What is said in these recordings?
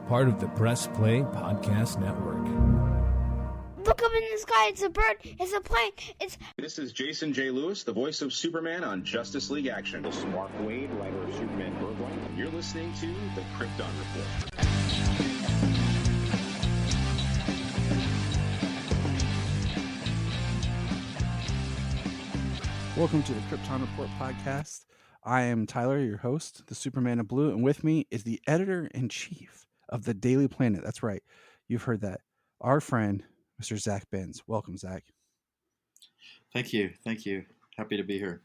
part of the Press Play Podcast Network. Look up in the sky, it's a bird, it's a plane, This is Jason J. Lewis, the voice of Superman on Justice League Action. This is Mark Wade, writer of Superman Birthright. You're listening to the Krypton Report. Welcome to the Krypton Report podcast. I am Tyler, your host, the Superman of Blue, and with me is the editor-in-chief of the Daily Planet. That's right. You've heard that. Our friend, Mr. Zack Benz. Welcome, Zack. Thank you. Happy to be here.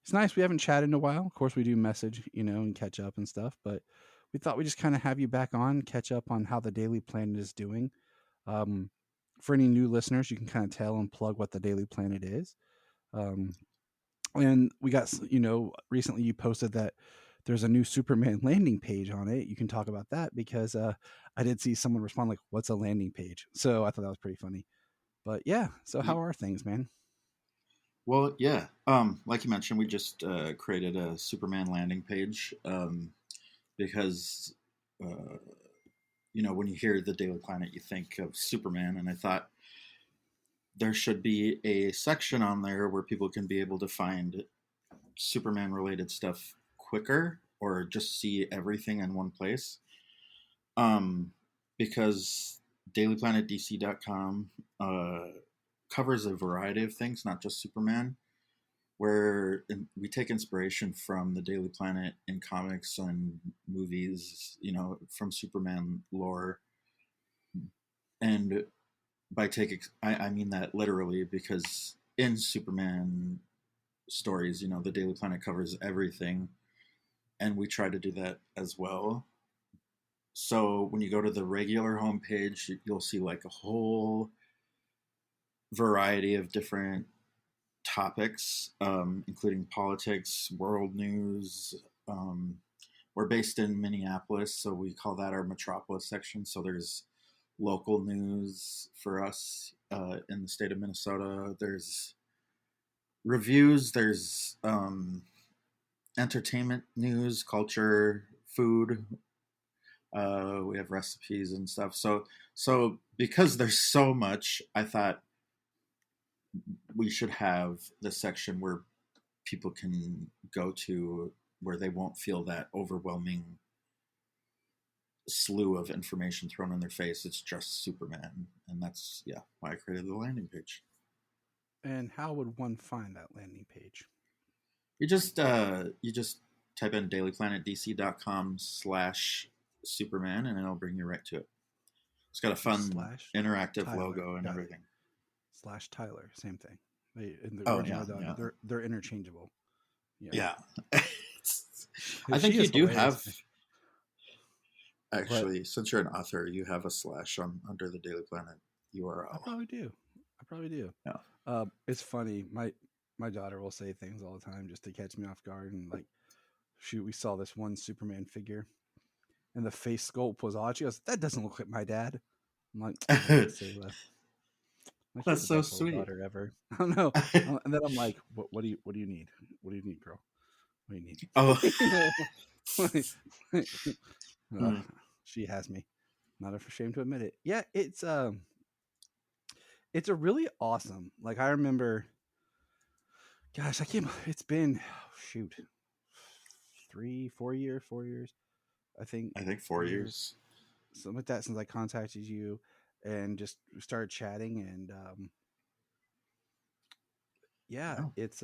It's nice. We haven't chatted in a while. Of course, we do message, and catch up and stuff, but we thought we'd just kind of have you back on, catch up on how the Daily Planet is doing. For any new listeners, you can kind of tell and plug what the Daily Planet is. And we got, recently you posted that there's a new Superman landing page on it. You can talk about that because I did see someone respond like, what's a landing page? So I thought that was pretty funny. But yeah, so how are things, man? Well, yeah. Like you mentioned, we just created a Superman landing page because, when you hear the Daily Planet, you think of Superman. And I thought there should be a section on there where people can be able to find Superman-related stuff quicker or just see everything in one place. Because dailyplanetdc.com covers a variety of things, not just Superman, where we take inspiration from the Daily Planet in comics and movies, from Superman lore. And by taking, I mean that literally, because in Superman stories, the Daily Planet covers everything, and we try to do that as well. So when you go to the regular homepage, you'll see like a whole variety of different topics, including politics, world news. We're based in Minneapolis, so we call that our Metropolis section. So there's local news for us in the state of Minnesota. There's reviews, there's entertainment news, culture, food. We have recipes and stuff. So because there's so much, I thought we should have the section where people can go to where they won't feel that overwhelming slew of information thrown in their face. It's just Superman, and that's why I created the landing page. And how would one find that landing page? You just type in dailyplanetdc.com/Superman, and it'll bring you right to it. It's got a fun interactive Tyler, logo and everything. /Tyler, same thing. They're interchangeable. Yeah. I think you do have. Actually, since you're an author, you have a / under the Daily Planet URL. I probably do. Yeah. It's funny. My daughter will say things all the time just to catch me off guard. And like, shoot, we saw this one Superman figure, and the face sculpt was odd. She goes, "That doesn't look like my dad." I'm like, "That's so sweet." Daughter ever. I don't know. And then I'm like, "What do you need? What do you need, girl? What do you need?" Oh. She has me. Not ashamed to admit it. Yeah, it's a really awesome. Like I remember, gosh, it's been 4 years. I think 4 years. Something like that since I contacted you and just started chatting, and it's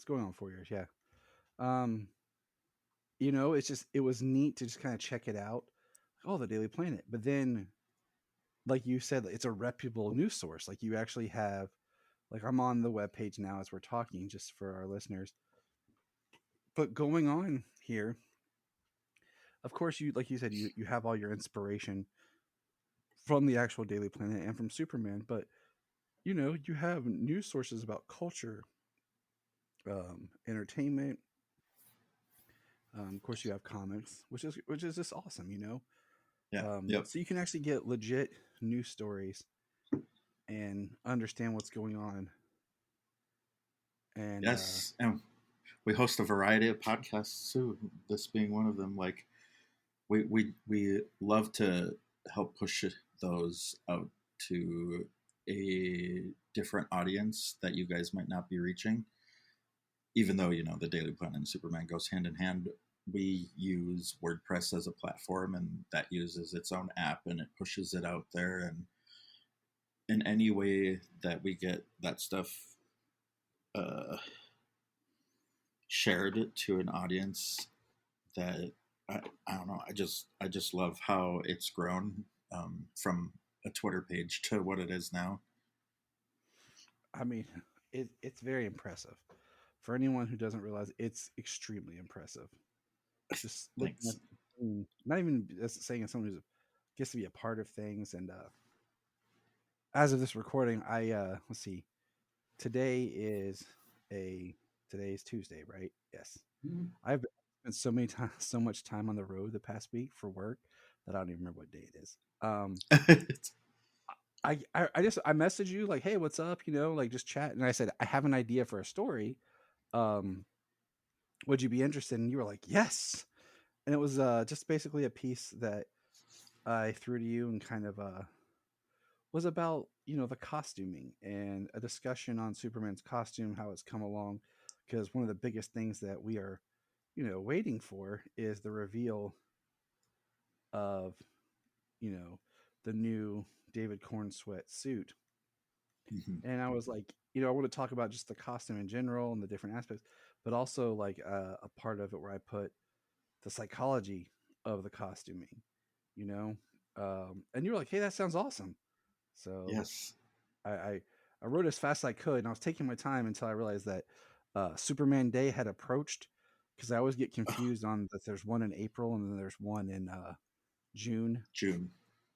going on 4 years. Yeah. It was neat to just kind of check it out. Oh, the Daily Planet. But then, like you said, it's a reputable news source. Like you actually have, like I'm on the webpage now as we're talking, just for our listeners. But going on here, of course, like you said, you have all your inspiration from the actual Daily Planet and from Superman. But, you have news sources about culture, entertainment. Of course, you have comics, which is just awesome, Yeah. So you can actually get legit news stories and understand what's going on. And yes, and we host a variety of podcasts too. This being one of them. Like we love to help push those out to a different audience that you guys might not be reaching. Even though the Daily Planet and Superman goes hand in hand, we use WordPress as a platform, and that uses its own app, and it pushes it out there. And in any way that we get that stuff uh, shared to an audience, that I don't know, I just love how it's grown from a Twitter page to what it is now. I mean, it's very impressive. For anyone who doesn't realize, it's extremely impressive. Just looking Thanks. at, not even saying as someone who gets to be a part of things. And as of this recording, let's see, today is today's Tuesday, right? Yes. Mm-hmm. I've spent so much time on the road the past week for work that I don't even remember what day it is. I messaged you like, hey, what's up? Like just chat. And I said, I have an idea for a story. Would you be interested? And you were like, yes. And it was just basically a piece that I threw to you and kind of was about, the costuming and a discussion on Superman's costume, how it's come along. Because one of the biggest things that we are, waiting for is the reveal of, the new David Corn Sweat suit. Mm-hmm. And I was like, I want to talk about just the costume in general and the different aspects, but also like a part of it where I put the psychology of the costuming, you know. And you were like, "Hey, that sounds awesome." So Yes. I wrote as fast as I could, and I was taking my time until I realized that Superman Day had approached, because I always get confused on that. There's one in April and then there's one in June. June.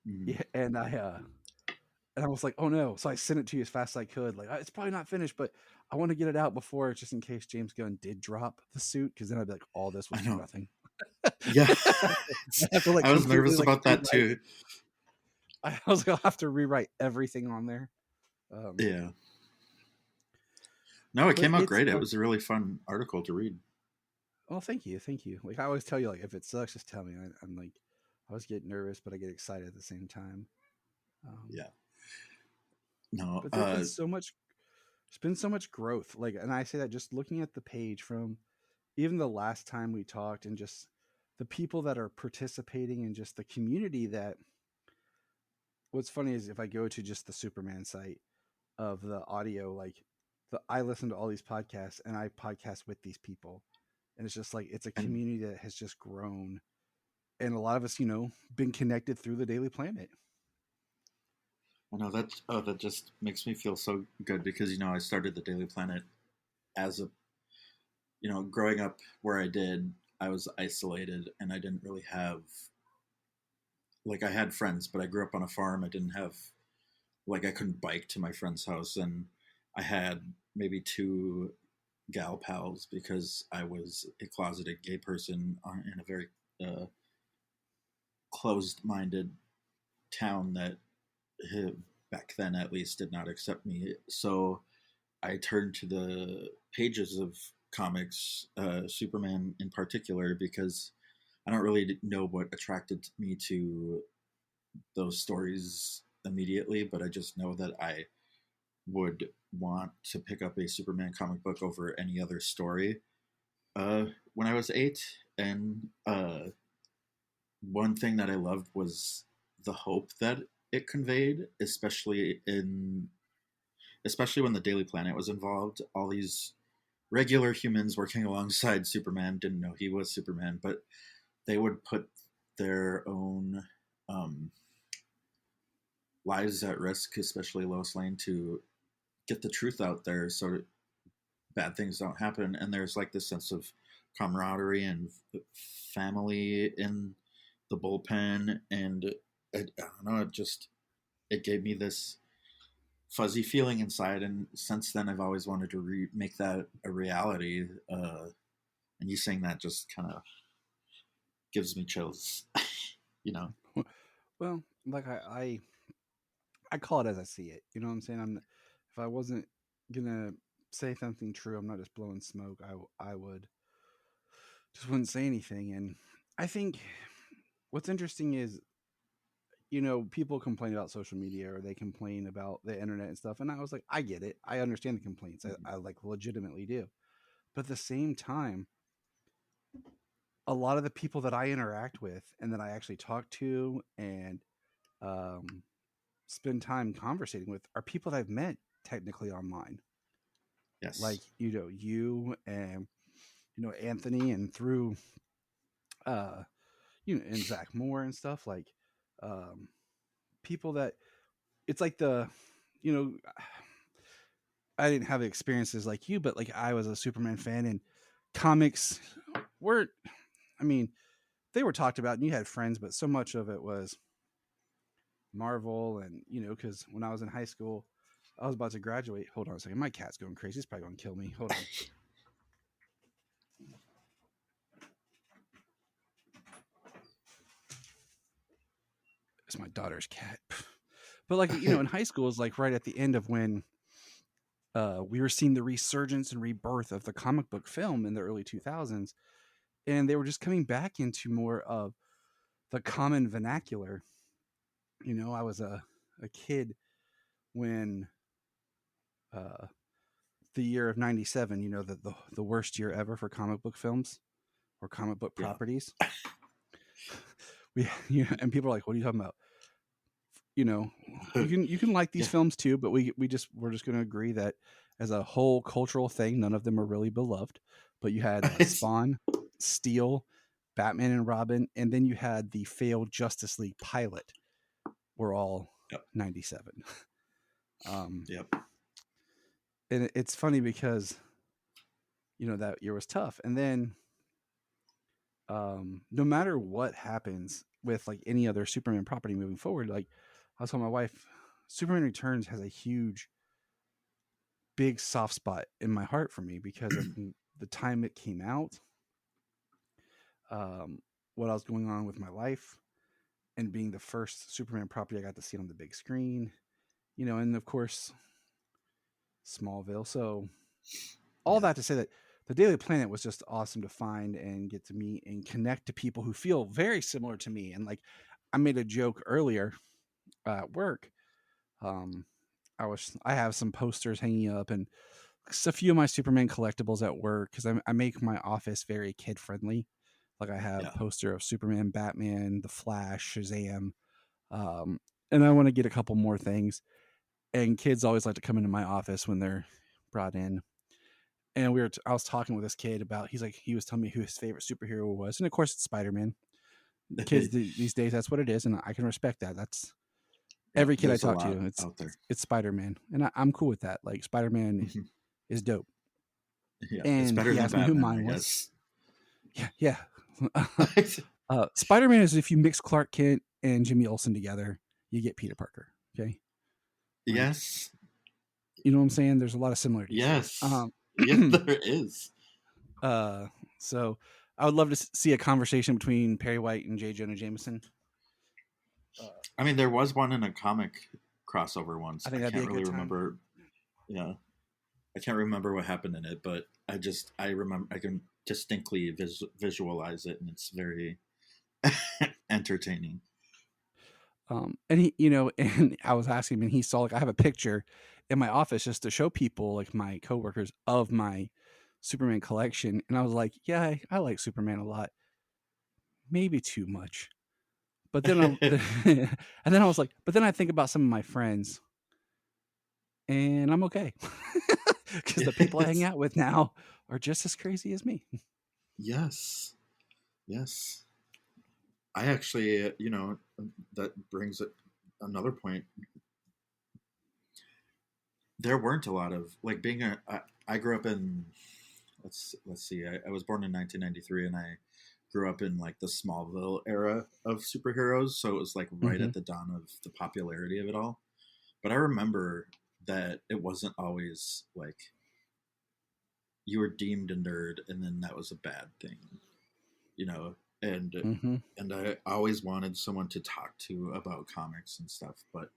Mm-hmm. Yeah, and I was like, "Oh no!" So I sent it to you as fast as I could. Like, it's probably not finished, but I want to get it out before, just in case James Gunn did drop the suit, because then I'd be like, "All this was I for know. nothing." Yeah. I have to like I was completely nervous like about that rewrite. too. I was like, I'll have to rewrite everything on there. Yeah. No, it But came out it's great. It was a really fun article to read. well, thank you, thank you. Like I always tell you, like if it sucks, just tell me. I'm like, I always get nervous, but I get excited at the same time. Yeah. No. But there's been so much. There's been so much growth. Like, and I say that just looking at the page from even the last time we talked, and just the people that are participating, and just the community that. What's funny is if I go to just the Superman site of the audio, like I listen to all these podcasts and I podcast with these people, and it's just like it's a And community that has just grown, and a lot of us, been connected through the Daily Planet. I know that just makes me feel so good, because I started the Daily Planet as a growing up where I did. I was isolated, and I didn't really have, like, I had friends, but I grew up on a farm. I didn't have, like, I couldn't bike to my friend's house, and I had maybe two gal pals because I was a closeted gay person in a very closed-minded town that back then at least did not accept me. So I turned to the pages of comics, Superman in particular, because I don't really know what attracted me to those stories immediately, but I just know that I would want to pick up a Superman comic book over any other story when I was 8. And one thing that I loved was the hope that it conveyed, especially when the Daily Planet was involved. All these regular humans working alongside Superman didn't know he was Superman, but they would put their own lives at risk, especially Lois Lane, to get the truth out there so bad things don't happen. And there's like this sense of camaraderie and family in the bullpen. And I don't know, it gave me this fuzzy feeling inside. And since then, I've always wanted to make that a reality. And you saying that just kind of gives me chills, you know? Well, like I call it as I see it. You know what I'm saying? If I wasn't gonna say something true, I'm not just blowing smoke. I would just wouldn't say anything. And I think what's interesting is, people complain about social media or they complain about the internet and stuff. And I was like, I get it. I understand the complaints. I like legitimately do. But at the same time, a lot of the people that I interact with and that I actually talk to and um, spend time conversating with are people that I've met technically online. Like, Yes. you and, Anthony, and through, uh, and Zach Moore and stuff, like, um, people that it's like you know, I didn't have experiences like you, but like I was a Superman fan, and comics weren't, I mean, they were talked about and you had friends, but so much of it was Marvel. And, because when I was in high school, I was about to graduate. Hold on a second. My cat's going crazy. He's probably going to kill me. Hold on. It's my daughter's cat. But like, in high school is like right at the end of when we were seeing the resurgence and rebirth of the comic book film in the early 2000s. And they were just coming back into more of the common vernacular. I was a kid when uh, the year of 97, the worst year ever for comic book films or comic book Yeah. properties. And people are like, what are you talking about? You can like these films too, but we're just going to agree that as a whole cultural thing, none of them are really beloved. But you had Spawn, Steel, Batman and Robin, and then you had the failed Justice League pilot. Were all 97. Yep. And it's funny because that year was tough, and then no matter what happens with like any other Superman property moving forward, like I was telling my wife, Superman Returns has a huge, big soft spot in my heart for me because of the time it came out, what I was going on with my life, and being the first Superman property I got to see on the big screen, and of course Smallville. So all that to say that the Daily Planet was just awesome to find and get to meet and connect to people who feel very similar to me. And like I made a joke earlier at work. Um, I have some posters hanging up and a few of my Superman collectibles at work because I make my office very kid friendly. Like I have poster of Superman, Batman, the Flash, Shazam, um, and I want to get a couple more things. And kids always like to come into my office when they're brought in. And I was talking with this kid about, he was telling me who his favorite superhero was. And of course it's Spider-Man. Kids these days, that's what it is. And I can respect that. That's every kid I talk to. It's Spider-Man. And I'm cool with that. Like Spider-Man is dope. Yeah. And it's better he than asked Batman, me who mine I was. guess. Yeah. Spider-Man is if you mix Clark Kent and Jimmy Olsen together, you get Peter Parker. Okay. Like, yes. You know what I'm saying? There's a lot of similarities. Yes. Yes, there is. So I would love to see a conversation between Perry White and J. Jonah Jameson. I mean, there was one in a comic crossover once. I think I that'd be can't a really good time. remember. Yeah, I can't remember what happened in it, but I remember, I can distinctly visualize it, and it's very entertaining. And he, and I was asking him, and he saw, like, I have a picture in my office just to show people, like my coworkers, of my Superman collection. And I was like, yeah, I like Superman a lot. Maybe too much. But then and then I was like, but then I think about some of my friends and I'm okay. Because the people I hang out with now are just as crazy as me. Yes. Yes. I actually, that brings another point. There weren't a lot of, like, I grew up in, let's see, I was born in 1993, and I grew up in like the Smallville era of superheroes. So it was like right at the dawn of the popularity of it all. But I remember that it wasn't always like you were deemed a nerd and then that was a bad thing, and I always wanted someone to talk to about comics and stuff, but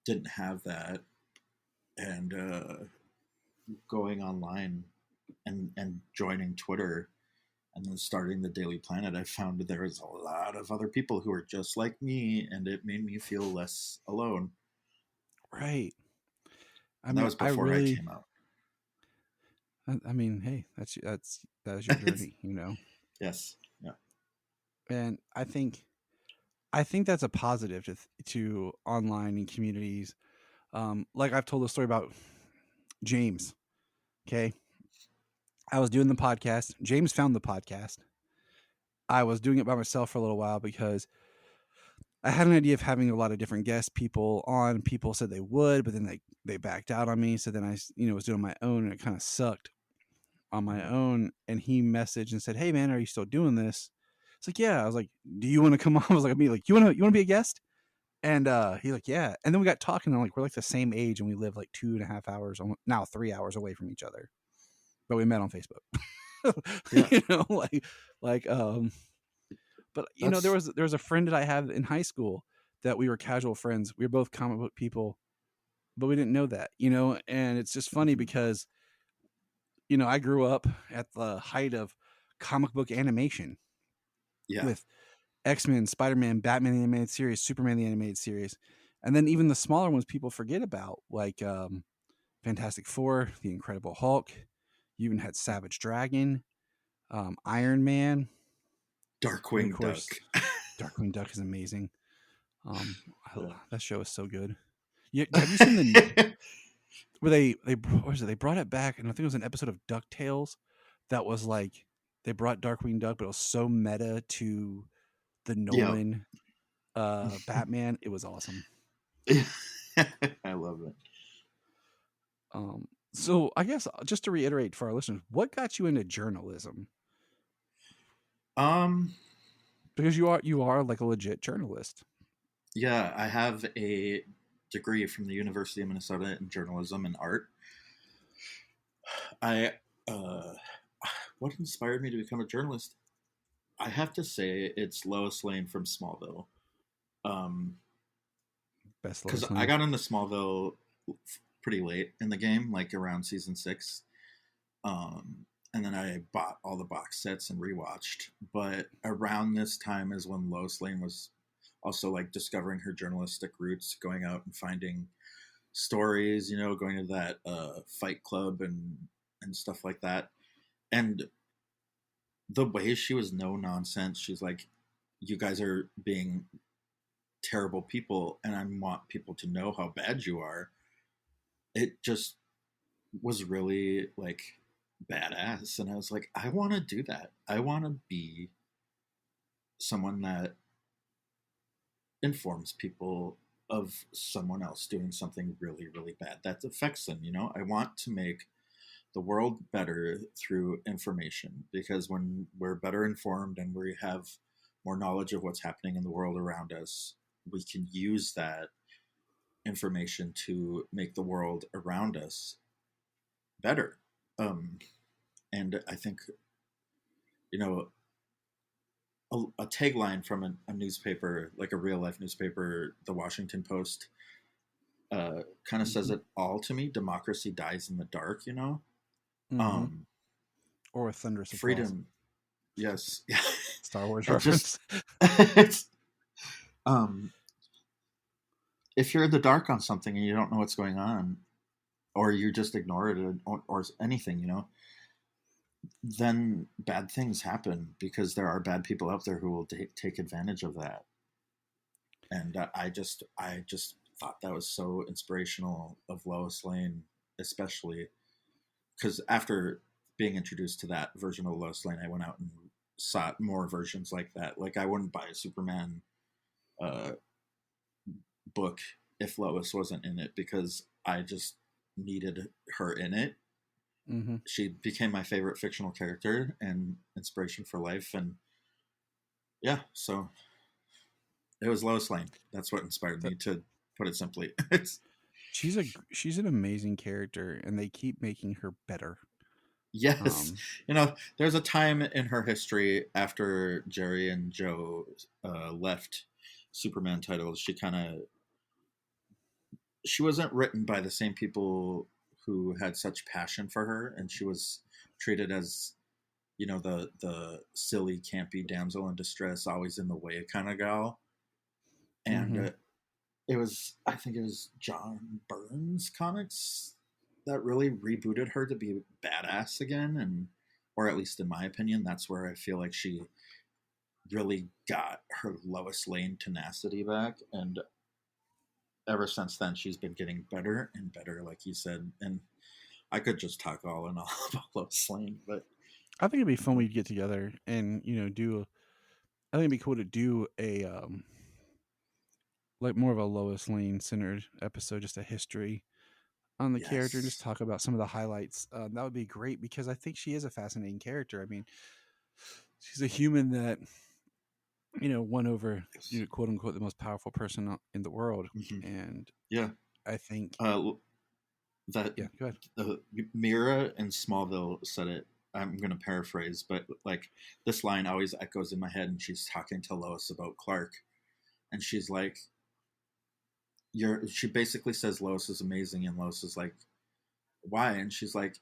didn't have that. And going online and joining Twitter And then starting the Daily Planet, I found there was a lot of other people who were just like me, and it made me feel less alone. Right. And that was before I came out. I mean, hey, that's that was your journey, you know. Yes. Yeah. And I think that's a positive to online and communities. Like I've told a story about James. Okay, I was doing the podcast. James found the podcast. I was doing it by myself for a little while because I had an idea of having a lot of different guest people on. People said they would, but then they backed out on me. So then I, was doing my own, and it kind of sucked on my own. And he messaged and said, "Hey man, are you still doing this?" It's like, "Yeah." I was like, "Do you want to come on?" I was like, "You want to be a guest?" And he's like, "Yeah." And then we got talking, and we're like the same age, and we live like 2.5 hours, now 3 hours away from each other, but we met on Facebook. Yeah. But there was a friend that I had in high school that we were casual friends. We were both comic book people, but we didn't know that, and it's just funny because, I grew up at the height of comic book animation with X-Men, Spider-Man, Batman the animated series, Superman the animated series. And then even the smaller ones people forget about, like Fantastic Four, The Incredible Hulk. You even had Savage Dragon, Iron Man. Darkwing Duck. Darkwing Duck is amazing. That show is so good. Yeah, have you seen the where they brought it back, and I think it was an episode of DuckTales that was like they brought Darkwing Duck, but it was so meta to the Nolan Batman. It was awesome. I love it. So I guess just to reiterate for our listeners, what got you into journalism? Because you are like a legit journalist. Yeah, I have a degree from the University of Minnesota in journalism and art. What inspired me to become a journalist? I have to say it's Lois Lane from Smallville. Best because I got into Smallville pretty late in the game, like around season 6. And then I bought all the box sets and rewatched. But around this time is when Lois Lane was also like discovering her journalistic roots, going out and finding stories, going to that fight club and stuff like that. And the way she was no nonsense, she's like, you guys are being terrible people, and I want people to know how bad you are. It just was really like badass, and I was like, I want to do that. I want to be someone that informs people of someone else doing something really, really bad that affects them. I want to make the world better through information, because when we're better informed and we have more knowledge of what's happening in the world around us, we can use that information to make the world around us better. And I think, a tagline from a newspaper, like a real life newspaper, the Washington Post, kind of says it all to me. Democracy dies in the dark, or a thunderous freedom. Applause. Yes. Star Wars reference. If you're in the dark on something and you don't know what's going on, or you just ignore it, or anything, then bad things happen, because there are bad people out there who will take advantage of that. And I just thought that was so inspirational of Lois Lane, especially because after being introduced to that version of Lois Lane, I went out and sought more versions like that. Like, I wouldn't buy a Superman book if Lois wasn't in it, because I just needed her in it. Mm-hmm. She became my favorite fictional character and inspiration for life. And yeah, so it was Lois Lane. That's what inspired me, to put it simply. She's an amazing character, and they keep making her better. Yes. There's a time in her history after Jerry and Joe left Superman titles, she wasn't written by the same people who had such passion for her, and she was treated as, the silly, campy damsel in distress, always in the way kind of gal. And I think it was John Burns comics that really rebooted her to be badass again, and or at least in my opinion, that's where I feel like she really got her Lois Lane tenacity back. And ever since then, she's been getting better and better, like you said. And I could just talk all in all about Lois Lane, but I think it'd be fun we'd get together and do. I think it'd be cool to do a like more of a Lois Lane centered episode, just a history on the character, and just yes, talk about some of the highlights. That would be great because I think she is a fascinating character. I mean, she's a human that won over quote unquote the most powerful person in the world, and yeah, I think that yeah. Go ahead. Mira in Smallville said it. I'm going to paraphrase, but like this line always echoes in my head, and she's talking to Lois about Clark, and she's like, she basically says Lois is amazing, and Lois is like, why? And she's like,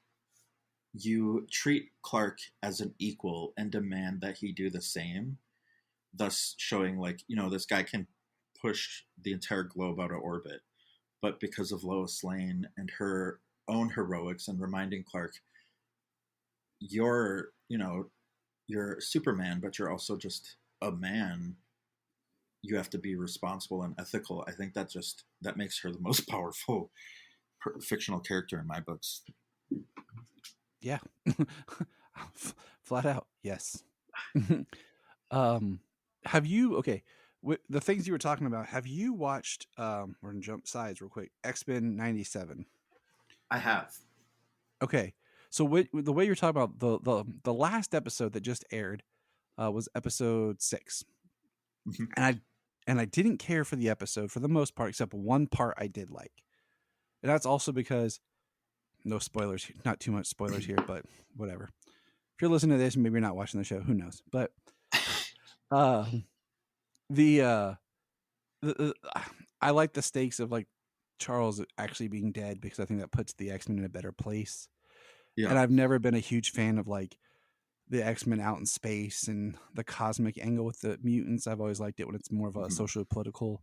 you treat Clark as an equal and demand that he do the same, thus showing like, this guy can push the entire globe out of orbit. But because of Lois Lane and her own heroics and reminding Clark, you're Superman, but you're also just a man. You have to be responsible and ethical. I think that makes her the most powerful fictional character in my books. Yeah. Flat out, yes. Have you the things you were talking about? Have you watched? We're gonna jump sides real quick. X-Men '97. I have. Okay, so the way you're talking about the last episode that just aired was episode 6, and I didn't care for the episode for the most part, except one part I did like, and that's also because no spoilers, not too much spoilers here, but whatever. If you're listening to this, maybe you're not watching the show, who knows? But the I like the stakes of like Charles actually being dead because I think that puts the X-Men in a better place. Yeah. And I've never been a huge fan of like the X-Men out in space and the cosmic angle with the mutants. I've always liked it when it's more of a social political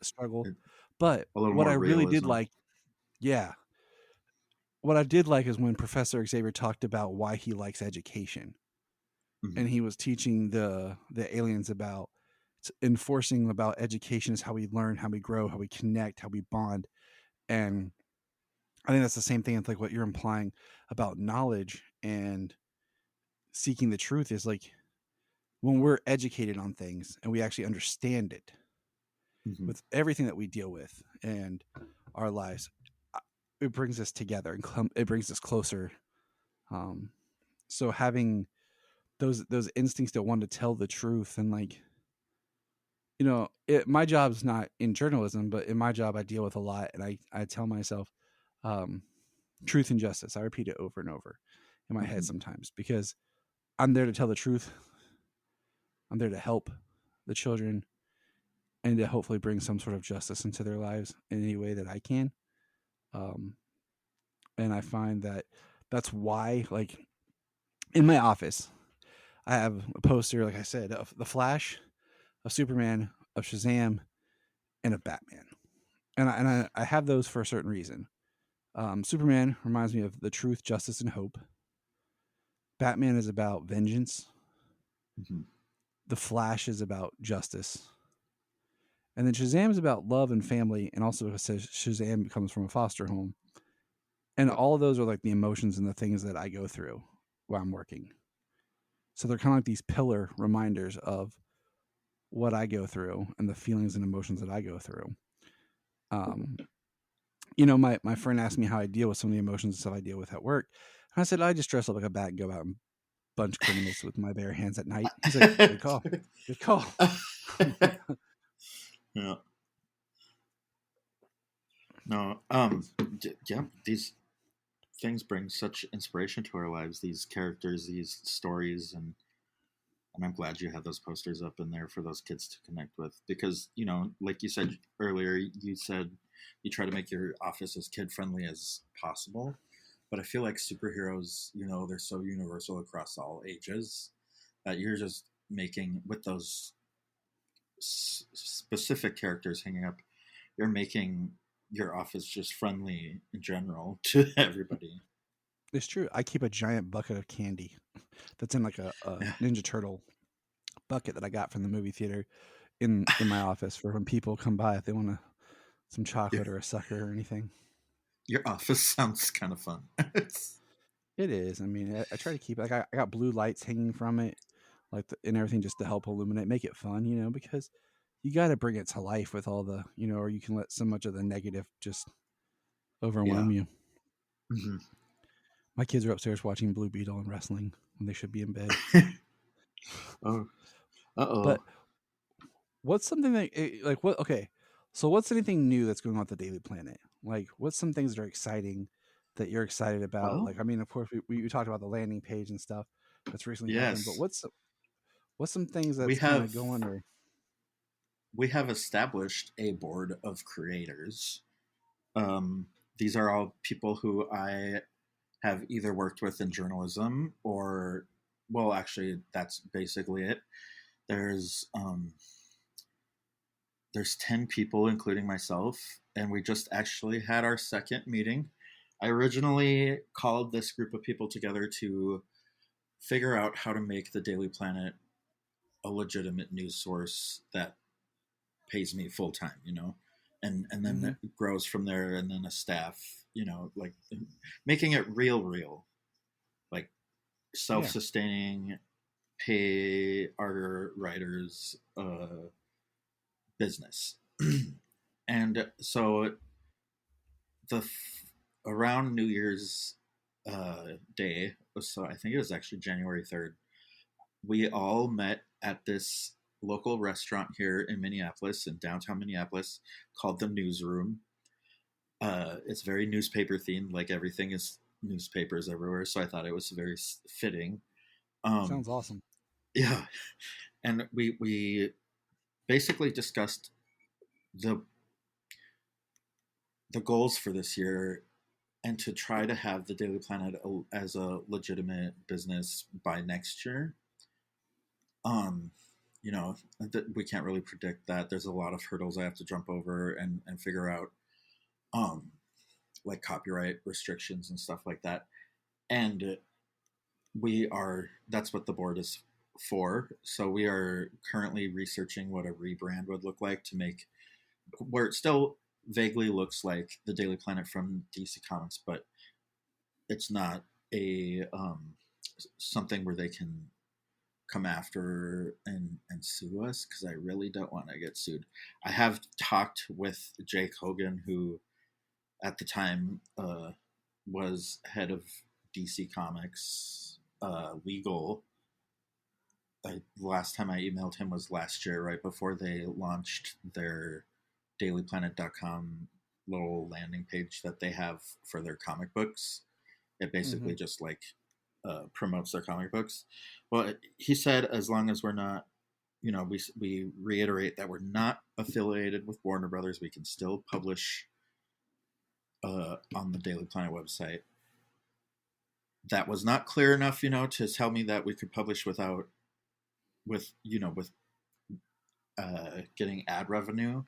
struggle. But what I really did like, what I did like is when Professor Xavier talked about why he likes education. And he was teaching the aliens about enforcing about education is how we learn, how we grow, how we connect, how we bond. And I think that's the same thing. It's like what you're implying about knowledge and seeking the truth is like when we're educated on things and we actually understand it with everything that we deal with and our lives, it brings us together and it brings us closer. So having those instincts that want to tell the truth and like, my job's not in journalism, but in my job I deal with a lot, and I tell myself truth and justice. I repeat it over and over in my head sometimes because I'm there to tell the truth. I'm there to help the children and to hopefully bring some sort of justice into their lives in any way that I can. And I find that that's why, like, in my office, I have a poster, like I said, of the Flash, of Superman, of Shazam, and of Batman. And I have those for a certain reason. Superman reminds me of the truth, justice, and hope. Batman is about vengeance. The Flash is about justice. And then Shazam is about love and family, and also it says Shazam comes from a foster home. And all of those are like the emotions and the things that I go through while I'm working. So they're kind of like these pillar reminders of what I go through and the feelings and emotions that I go through. My friend asked me how I deal with some of the emotions and stuff I deal with at work. And I said, I just dress up like a bat and go out and bunch criminals with my bare hands at night. He's like, good call. Good call. Yeah. No. Yeah. These things bring such inspiration to our lives. These characters, these stories, and I'm glad you had those posters up in there for those kids to connect with. Because like you said earlier, you said you try to make your office as kid friendly as possible. But I feel like superheroes, they're so universal across all ages that you're just making, with those specific characters hanging up, you're making your office just friendly in general to everybody. It's true. I keep a giant bucket of candy that's in like a Yeah. Ninja Turtle bucket that I got from the movie theater in my office for when people come by if they want some chocolate or a sucker or anything. Your office sounds kind of fun. It is. I mean, I try to keep like I got blue lights hanging from it, like and everything just to help illuminate, make it fun, because you got to bring it to life with all the, or you can let so much of the negative just overwhelm you. Mm-hmm. My kids are upstairs watching Blue Beetle and wrestling when they should be in bed. Oh, uh-oh. But what's something that like what? Okay, so what's anything new that's going on with the Daily Planet? Like, what's some things that are exciting that you're excited about? Well, Like, I mean, of course, we talked about the landing page and stuff that's recently happened, but yes, what's some things we that's kind have of going or we have established a board of creators. These are all people who I have either worked with in journalism or, well, actually, that's basically it. There's 10 people, including myself, and we just actually had our second meeting. I originally called this group of people together to figure out how to make the Daily Planet a legitimate news source that pays me full time, and then it grows from there, and then a staff, like making it real, like self-sustaining, pay our writers business. And so the around New Year's Day, so I think it was actually January 3rd, we all met at this local restaurant here in Minneapolis, in downtown Minneapolis, called the Newsroom. It's very newspaper themed, like everything is newspapers everywhere, so I thought it was very fitting. sounds awesome. Yeah, and we basically discussed the goals for this year, and to try to have the Daily Planet as a legitimate business by next year. Um, we can't really predict that. There's a lot of hurdles I have to jump over and figure out, like copyright restrictions and stuff like that. And that's what the board is for. So we are currently researching what a rebrand would look like to make where it still vaguely looks like the Daily Planet from DC Comics, but it's not a something where they can come after and sue us, because I really don't want to get sued. I have talked with Jake Hogan, who at the time was head of DC Comics legal. Last time I emailed him was last year, right before they launched their dailyplanet.com little landing page that they have for their comic books. It basically just like promotes their comic books. Well, he said as long as we're not, we reiterate that we're not affiliated with Warner Brothers, we can still publish on the Daily Planet website. That was not clear enough, to tell me that we could publish with getting ad revenue.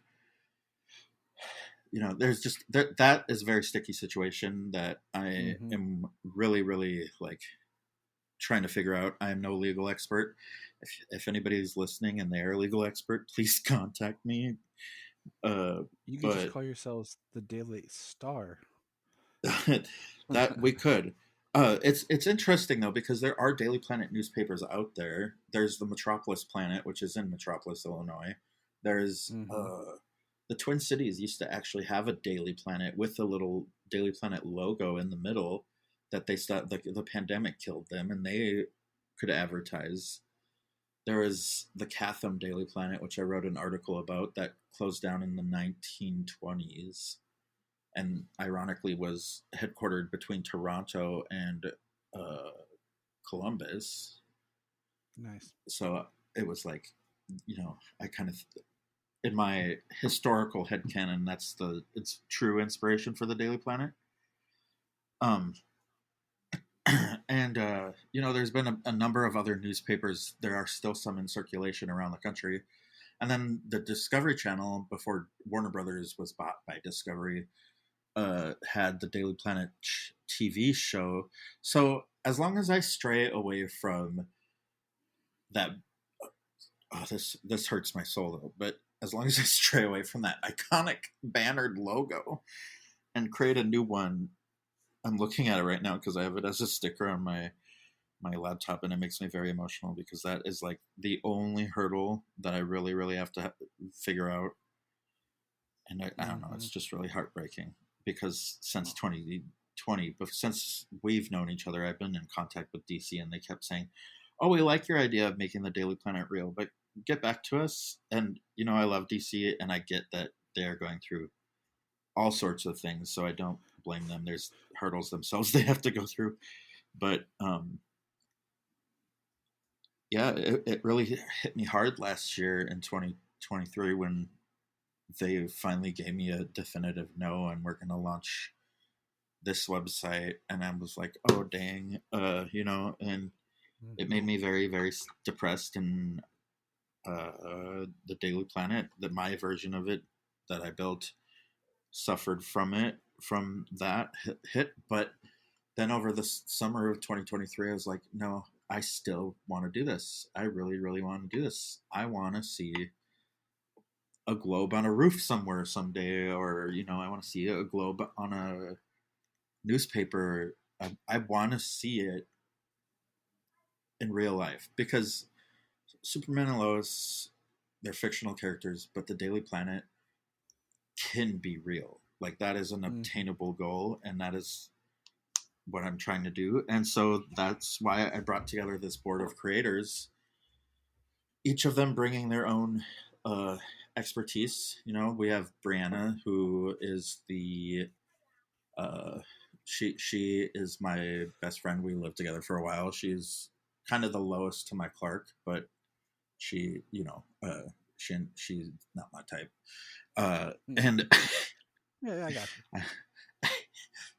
There's just that is a very sticky situation that I am really, really like trying to figure out. I am no legal expert. If anybody's listening and they're a legal expert, please contact me. You can just call yourselves the Daily Star. That we could. It's interesting though, because there are Daily Planet newspapers out there. There's the Metropolis Planet, which is in Metropolis, Illinois. There's the Twin Cities used to actually have a Daily Planet with a little Daily Planet logo in the middle that they stopped. The pandemic killed them, and they could advertise. There was the Catham Daily Planet, which I wrote an article about, that closed down in the 1920s, and ironically was headquartered between Toronto and Columbus. Nice. So it was like, I kind of, in my historical headcanon, it's true inspiration for the Daily Planet. And there's been a number of other newspapers. There are still some in circulation around the country. And then the Discovery Channel, before Warner Brothers was bought by Discovery, had the Daily Planet TV show. So as long as I stray away from that, this hurts my soul though, but as long as I stray away from that iconic bannered logo and create a new one, I'm looking at it right now because I have it as a sticker on my laptop, and it makes me very emotional because that is like the only hurdle that I really, really have to figure out. And I don't know, it's just really heartbreaking because since 2020, but since we've known each other, I've been in contact with DC, and they kept saying, "Oh, we like your idea of making the Daily Planet real, but get back to us." And I love DC, and I get that they are going through all sorts of things, so I don't blame them. There's hurdles themselves they have to go through, but yeah, it really hit me hard last year in 2023 when they finally gave me a definitive no, and we're going to launch this website. And I was like, oh, dang, and it made me very, very depressed. And the Daily Planet, my version of it that I built, suffered from that hit. But then over the summer of 2023, I was like, no, I still want to do this. I really, really want to do this. I want to see a globe on a roof somewhere someday, or, I want to see a globe on a newspaper. I want to see it in real life, because Superman and Lois, they're fictional characters, but the Daily Planet can be real. Like, that is an obtainable goal, and that is what I'm trying to do. And so that's why I brought together this board of creators, each of them bringing their own expertise. We have Brianna, who is the she is my best friend. We lived together for a while. She's kind of the Lois to my Clark, but she's not my type. And yeah, I got you.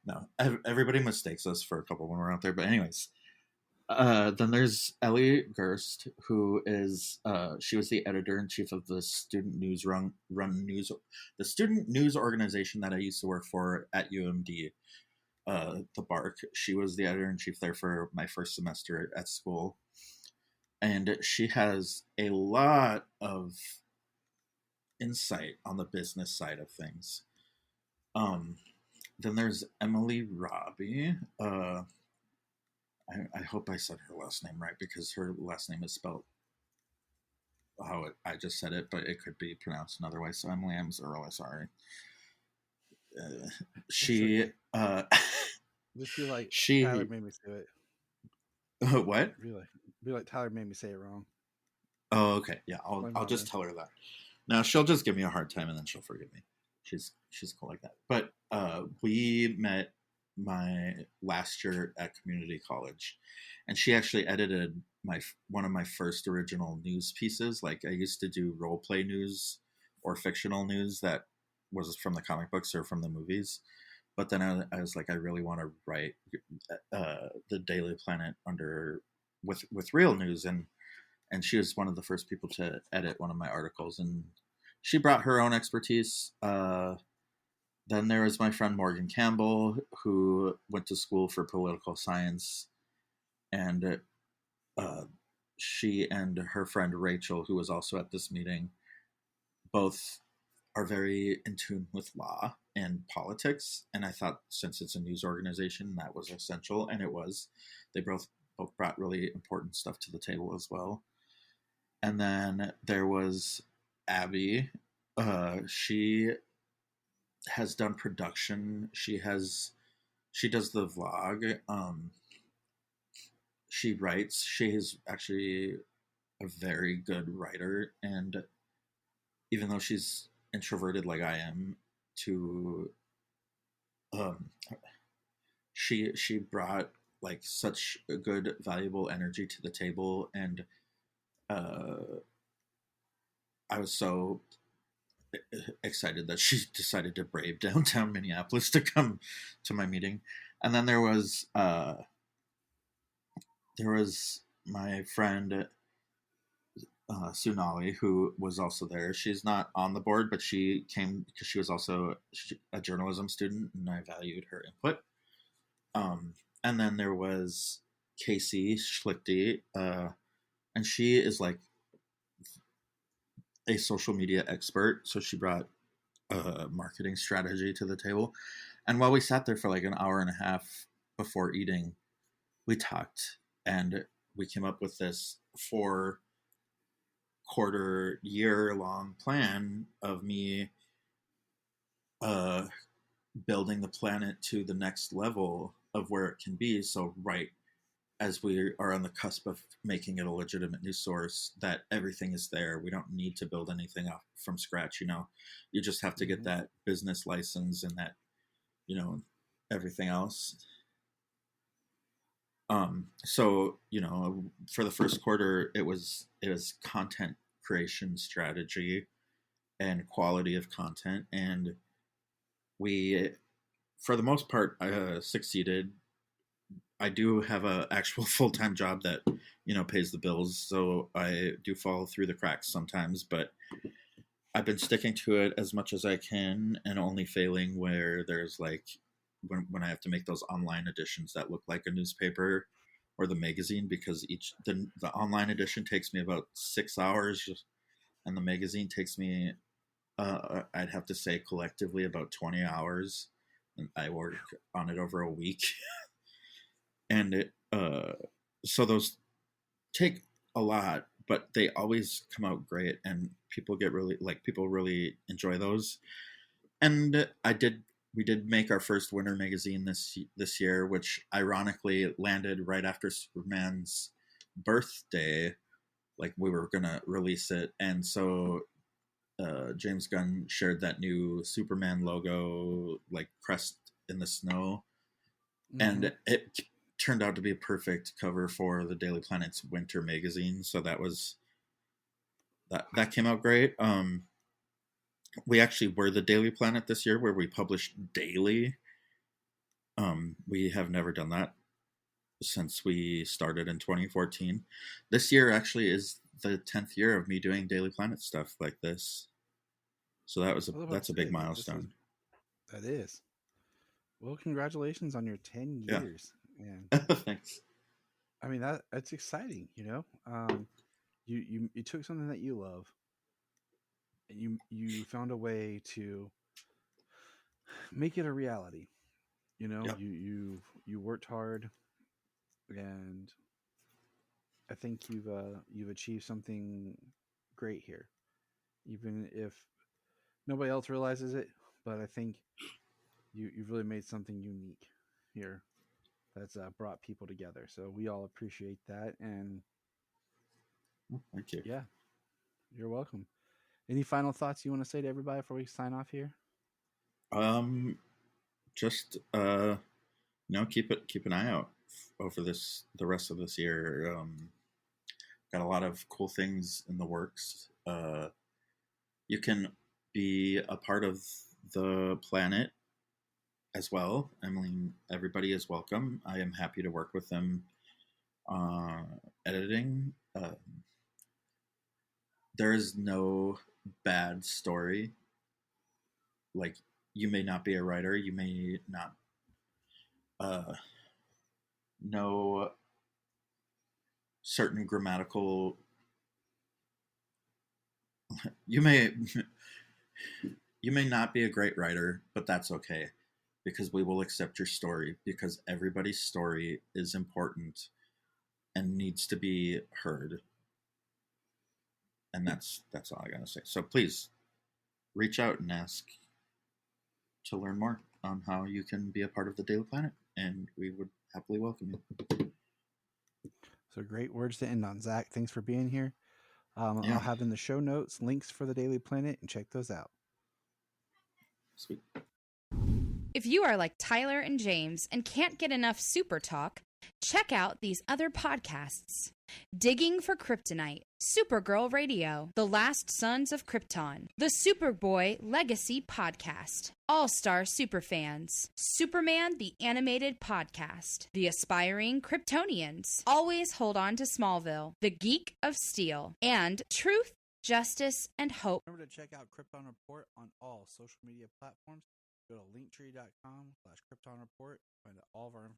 No, everybody mistakes us for a couple when we're out there. But anyways, then there's Ellie Gerst, who is she was the editor-in-chief of the student news the student news organization that I used to work for at UMD, the Bark. She was the editor-in-chief there for my first semester at school, and she has a lot of insight on the business side of things. Then there's Emily Robbie. I hope I said her last name right, because her last name is spelled how I just said it, but it could be pronounced another way. So Emily, I'm really sorry. She just feel like she Tyler made me say it. What? Be like Tyler made me say it wrong. Oh, okay. Yeah, I'll just tell her that. Now she'll just give me a hard time, and then she'll forgive me. She's cool like that. But we met my last year at community college, and she actually edited one of my first original news pieces. Like, I used to do role play news or fictional news that was from the comic books or from the movies. But then I was like, I really want to write the Daily Planet with real news, and she was one of the first people to edit one of my articles, and she brought her own expertise. Then there was my friend Morgan Campbell, who went to school for political science, and she and her friend Rachel, who was also at this meeting, both are very in tune with law and politics. And I thought, since it's a news organization, that was essential, and it was. They both brought really important stuff to the table as well. And then there was Abby. She has done production. She does the vlog. She writes. She is actually a very good writer, and even though she's introverted like I am, she brought like such a good, valuable energy to the table, and I was so excited that she decided to brave downtown Minneapolis to come to my meeting. And then there was there was my friend Sunali, who was also there. She's not on the board, but she came because she was also a journalism student, and I valued her input. And then there was Casey Schlichty, and she is like a social media expert, so she brought a marketing strategy to the table. And while we sat there for like an hour and a half before eating, we talked, and we came up with this 4-quarter year long plan of me building the planet to the next level of where it can be. So right as we are on the cusp of making it a legitimate news source, that everything is there. We don't need to build anything up from scratch. You just have to get that business license and that, everything else. So, for the first quarter, it was content creation strategy and quality of content. And we, for the most part, succeeded. I do have a actual full-time job that, pays the bills. So I do fall through the cracks sometimes, but I've been sticking to it as much as I can and only failing where there's like, when I have to make those online editions that look like a newspaper or the magazine, because the online edition takes me about 6 hours and the magazine takes me, I'd have to say collectively about 20 hours. And I work on it over a week. And so those take a lot, but they always come out great, and people really enjoy those. And we did make our first winter magazine this year, which ironically landed right after Superman's birthday. Like we were gonna release it, and so James Gunn shared that new Superman logo, like crest in the snow, and it turned out to be a perfect cover for the Daily Planet's winter magazine. So that came out great. We actually were the Daily Planet this year, where we published daily. We have never done that since we started in 2014. This year actually is the 10th year of me doing Daily Planet stuff like this. So that's a big milestone. That is. Well, congratulations on your 10 years. And thanks. I mean, that's exciting, you took something that you love and you found a way to make it a reality. Yep. You worked hard, and I think you've achieved something great here, even if nobody else realizes it. But I think you've really made something unique here that's brought people together. So we all appreciate that. And thank you. Yeah, you're welcome. Any final thoughts you want to say to everybody before we sign off here? Just keep an eye out over the rest of this year. Got a lot of cool things in the works. You can be a part of the planet as well. I mean, everybody is welcome. I am happy to work with them editing. There is no bad story. Like, you may not be a writer, you may not know certain grammatical, you may not be a great writer, but that's okay, because we will accept your story, because everybody's story is important and needs to be heard. And that's all I gotta say. So please reach out and ask to learn more on how you can be a part of the Daily Planet, and we would happily welcome you. So great words to end on, Zach. Thanks for being here. I'll have in the show notes links for the Daily Planet, and check those out. Sweet. If you are like Tyler and James and can't get enough super talk, check out these other podcasts. Digging for Kryptonite, Supergirl Radio, The Last Sons of Krypton, the Superboy Legacy Podcast, All-Star Superfans, Superman the Animated Podcast, The Aspiring Kryptonians, Always Hold On to Smallville, The Geek of Steel, and Truth, Justice, and Hope. Remember to check out Krypton Report on all social media platforms. Go to linktree.com/Krypton Report. Find out all of our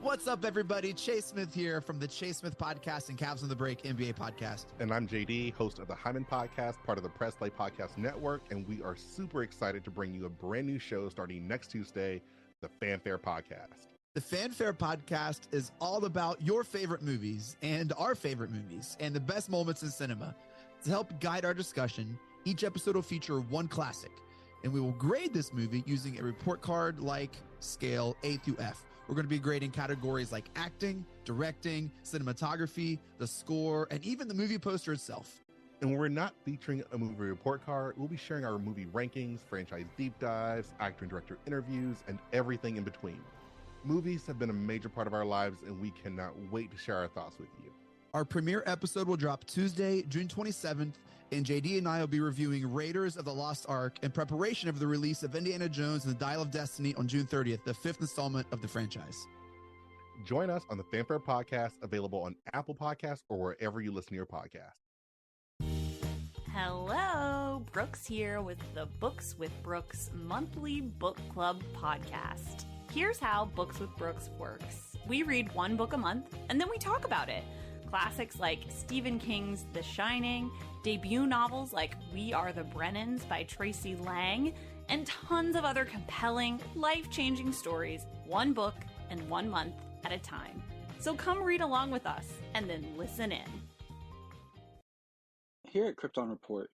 What's up, everybody? Chase Smith here from the Chase Smith Podcast and Cavs on the Break NBA Podcast. And I'm JD, host of the Hyman Podcast, part of the Press Play Podcast Network, and we are super excited to bring you a brand new show starting next Tuesday, the Fanfare Podcast. The Fanfare Podcast is all about your favorite movies and our favorite movies and the best moments in cinema. To help guide our discussion, each episode will feature one classic, and we will grade this movie using a report card-like scale A through F. We're going to be grading categories like acting, directing, cinematography, the score, and even the movie poster itself. And when we're not featuring a movie report card, we'll be sharing our movie rankings, franchise deep dives, actor and director interviews, and everything in between. Movies have been a major part of our lives, and we cannot wait to share our thoughts with you. Our premiere episode will drop Tuesday, June 27th, and JD and I will be reviewing Raiders of the Lost Ark in preparation of the release of Indiana Jones and the Dial of Destiny on June 30th, the 5th installment of the franchise. Join us on the Fanfare Podcast, available on Apple Podcasts or wherever you listen to your podcast. Hello, Brooks here with the Books with Brooks monthly book club podcast. Here's how Books with Brooks works. We read one book a month, and then we talk about it. Classics like Stephen King's The Shining, debut novels like We Are the Brennans by Tracy Lang, and tons of other compelling, life-changing stories, one book and 1 month at a time. So come read along with us, and then listen in. Here at Krypton Report,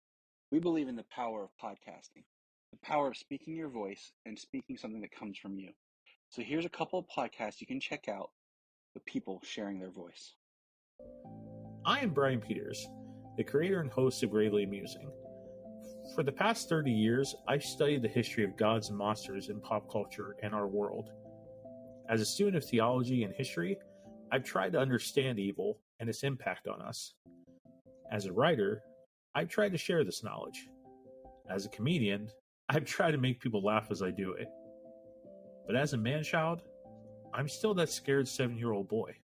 we believe in the power of podcasting, the power of speaking your voice and speaking something that comes from you. So here's a couple of podcasts you can check out with people sharing their voice. I am Brian Peters, the creator and host of Gravely Amusing. For the past 30 years, I've studied the history of gods and monsters in pop culture and our world. As a student of theology and history, I've tried to understand evil and its impact on us. As a writer, I've tried to share this knowledge. As a comedian, I've tried to make people laugh as I do it. But as a man-child, I'm still that scared 7-year-old boy.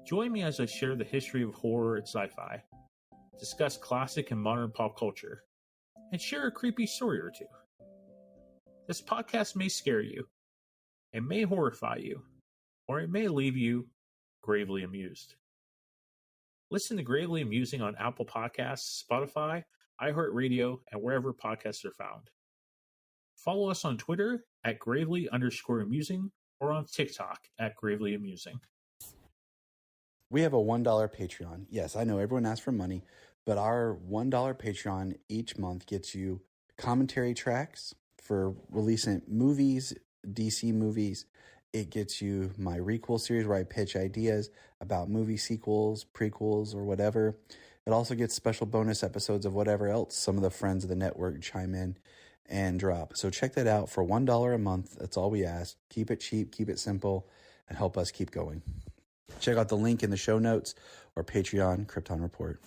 Join me as I share the history of horror and sci-fi, discuss classic and modern pop culture, and share a creepy story or two. This podcast may scare you, it may horrify you, or it may leave you gravely amused. Listen to Gravely Amusing on Apple Podcasts, Spotify, iHeartRadio, and wherever podcasts are found. Follow us on Twitter at Gravely_Amusing or on TikTok at Gravely Amusing. We have a $1 Patreon. Yes, I know everyone asks for money, but our $1 Patreon each month gets you commentary tracks for releasing movies, DC movies. It gets you my Requel series where I pitch ideas about movie sequels, prequels, or whatever. It also gets special bonus episodes of whatever else some of the friends of the network chime in and drop. So check that out for $1 a month. That's all we ask. Keep it cheap, keep it simple, and help us keep going. Check out the link in the show notes or Patreon, Krypton Report.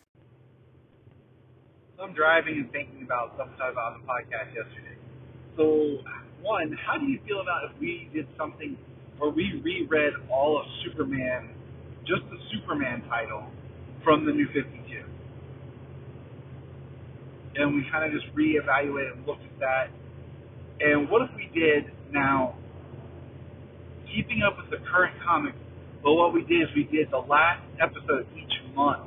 I'm driving and thinking about something I talked about on the podcast yesterday. So, one, how do you feel about if we did something where we reread all of Superman, just the Superman title, from the New 52? And we kind of just reevaluated and looked at that. And what if we did now, keeping up with the current comics, but what we did is we did the last episode each month.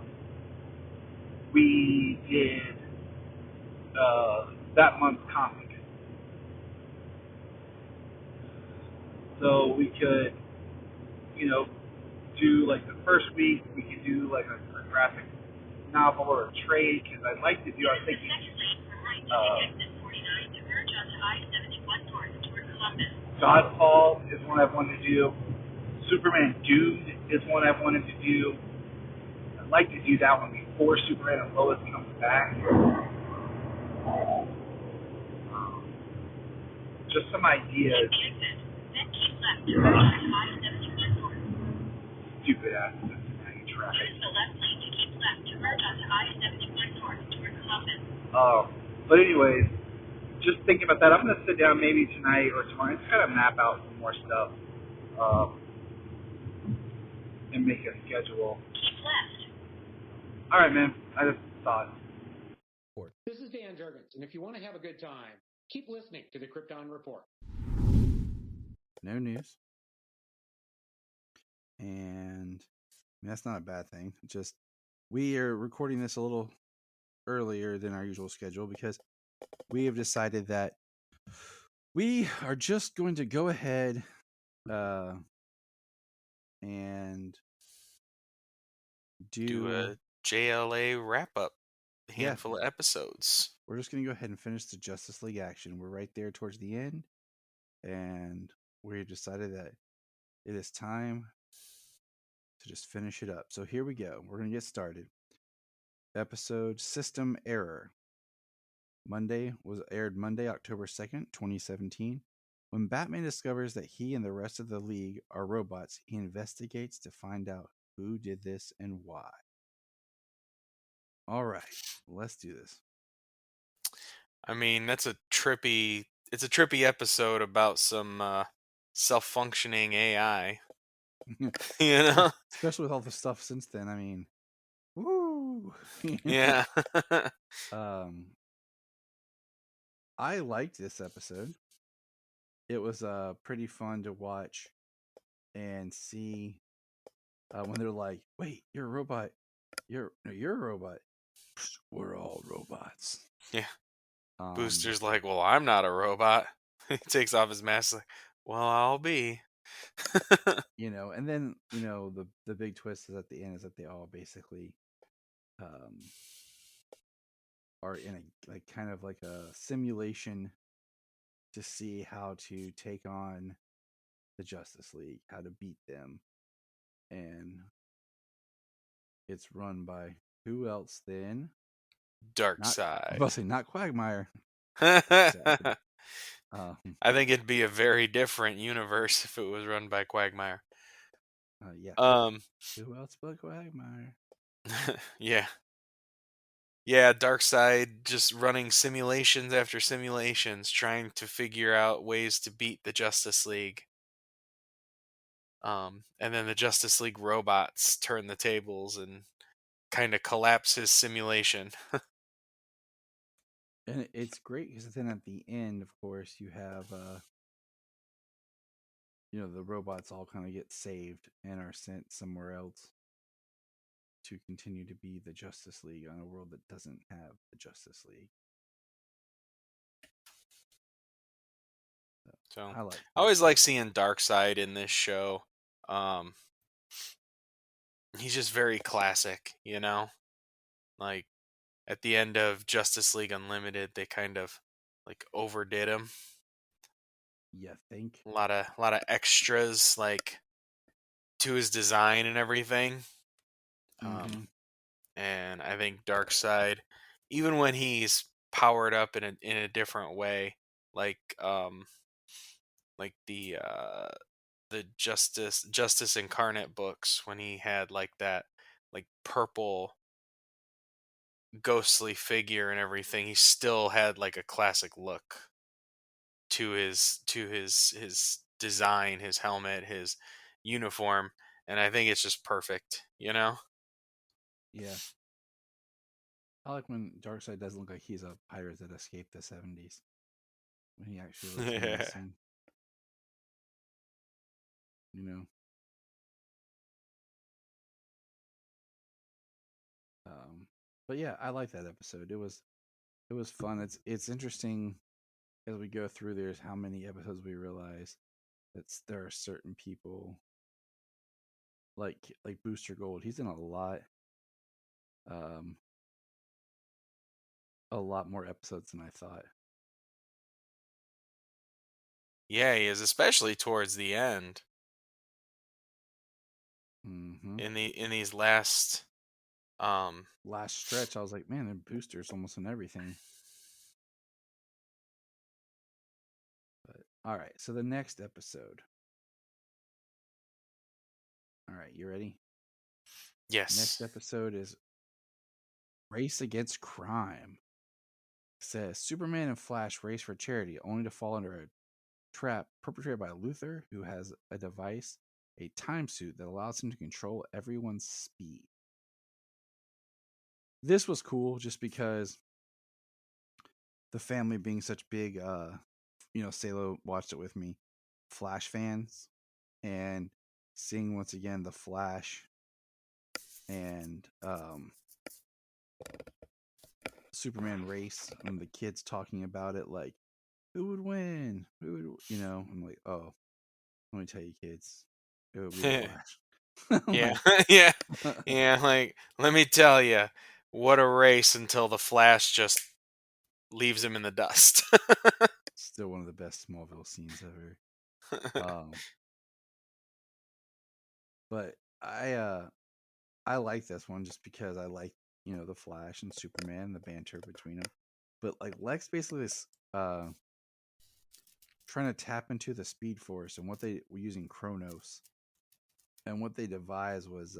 We did that month's comic. So we could, do like the first week, we could do like a graphic novel or a trade, because I'd like to do, I was thinking, Godfall is one I've wanted to do. Superman Dude is one I've wanted to do. I'd like to do that one before Superman and Lois comes back. just some ideas. Stupid ass Cincinnati traffic. But anyways, just thinking about that, I'm gonna sit down maybe tonight or tomorrow and just kind of map out some more stuff, and make a schedule. All right, man. I just thought. This is Dan Jurgens, and if you want to have a good time, keep listening to the Krypton Report. No news. And that's not a bad thing. Just we are recording this a little earlier than our usual schedule because we have decided that we are just going to go ahead and do a JLA wrap-up, handful of episodes. We're just going to go ahead and finish the Justice League action. We're right there towards the end, and we decided that it is time to just finish it up. So here we go. We're going to get started. Episode System Error. Aired Monday, October 2nd, 2017. When Batman discovers that he and the rest of the League are robots, he investigates to find out who did this and why. All right, let's do this. I mean, it's a trippy episode about some self-functioning AI. You know? Especially with all the stuff since then. I mean, woo! Yeah. I liked this episode. It was pretty fun to watch and see when they're like, "Wait, you're a robot. You're a robot. We're all robots." Yeah. Booster's like, "Well, I'm not a robot." He takes off his mask like, "Well, I'll be." And then, the big twist is at the end is that they all basically are in a kind of like a simulation to see how to take on the Justice League, how to beat them. And it's run by who else then? Darkseid. I was about to say, not Quagmire. I think it'd be a very different universe if it was run by Quagmire. Yeah. Who else but Quagmire? Yeah. Yeah, Darkseid just running simulations after simulations, trying to figure out ways to beat the Justice League. And then the Justice League robots turn the tables and kind of collapse his simulation. And it's great because then at the end, of course, you have the robots all kind of get saved and are sent somewhere else to continue to be the Justice League on a world that doesn't have the Justice League. So I always like seeing Darkseid in this show. He's just very classic, Like at the end of Justice League Unlimited, they kind of like overdid him. Yeah, think a lot of extras like to his design and everything. And I think Darkseid, even when he's powered up in a different way, like the Justice Incarnate books, when he had like that like purple ghostly figure and everything, he still had like a classic look to his design, his helmet, his uniform, and I think it's just perfect, Yeah. I like when Darkseid doesn't look like he's a pirate that escaped the 70s. When he actually looks menacing. But yeah, I like that episode. It was fun. It's interesting as we go through there's how many episodes we realize that there are certain people like Booster Gold. He's in a lot more episodes than I thought. Yeah, he is, especially towards the end. Mm-hmm. In these last stretch, I was like, man, the Booster's almost in everything. But All right, so the next episode. All right, you ready? Yes. Next episode is Race Against Crime. It says Superman and Flash race for charity, only to fall under a trap perpetrated by Luthor, who has a device, a time suit that allows him to control everyone's speed. This was cool just because the family being such big, Salo watched it with me, Flash fans, and seeing once again the Flash and Superman race and the kids talking about it like, who would win? Who would, I'm like, oh, let me tell you, kids, it would be the Flash. Yeah, yeah. Like, let me tell you, what a race until the Flash just leaves him in the dust. Still one of the best Smallville scenes ever. But I like this one just because I like the Flash and Superman, the banter between them. But like Lex basically is trying to tap into the Speed Force, and what they were using Kronos, and what they devised was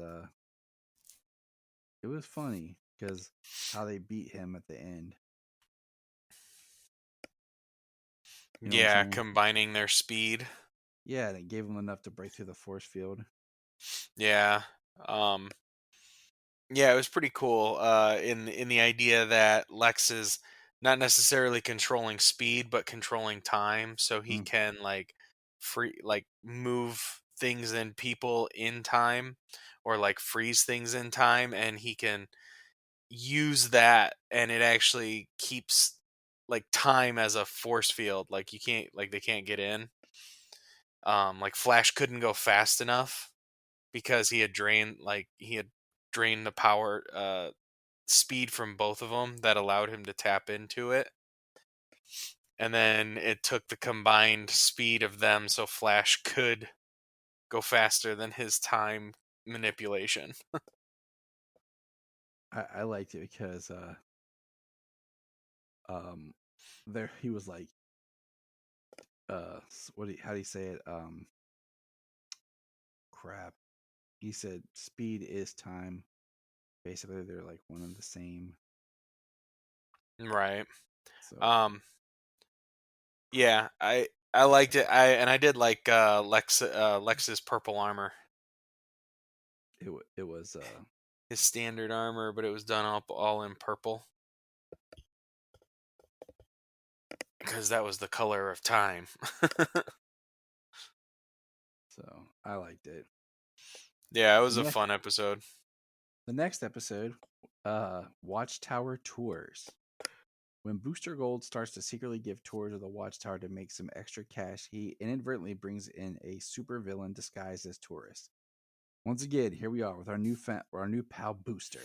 it was funny because how they beat him at the end. You know what I'm Yeah, saying? combining their speed. Yeah, and it gave them enough to break through the force field. Yeah. Yeah, it was pretty cool. In the idea that Lex is not necessarily controlling speed, but controlling time, so he can move things and people in time, or like freeze things in time, and he can use that, and it actually keeps like time as a force field. Like they can't get in. Like Flash couldn't go fast enough because he had drained the power speed from both of them that allowed him to tap into it. And then it took the combined speed of them so Flash could go faster than his time manipulation. I liked it because there he was like how do you say it? Crap. He said speed is time. Basically they're like one and the same. Right. So yeah, I liked it. I did like Lex's purple armor. It was his standard armor, but it was done up all in purple. Because that was the color of time. So I liked it. Yeah, it was a fun episode. The next episode, Watchtower Tours. When Booster Gold starts to secretly give tours of the Watchtower to make some extra cash, he inadvertently brings in a supervillain disguised as tourist. Once again, here we are with our new pal Booster.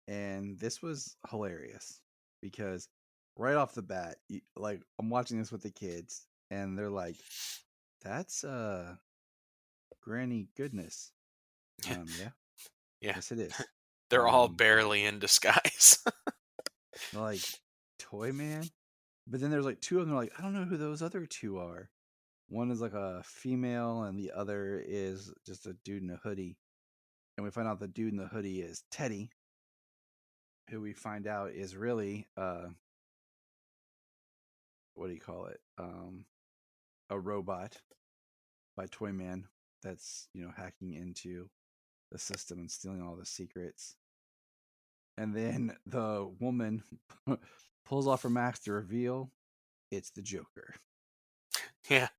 And this was hilarious because right off the bat, I'm watching this with the kids, and they're like, "That's Granny Goodness." Yeah. Yeah. Yes, it is. They're all barely in disguise. Like, Toy Man? But then there's like two of them, like, I don't know who those other two are. One is like a female, and the other is just a dude in a hoodie. And we find out the dude in the hoodie is Teddy, who we find out is really what do you call it? A robot by Toyman that's hacking into the system and stealing all the secrets. And then the woman pulls off her mask to reveal it's the Joker. Yeah.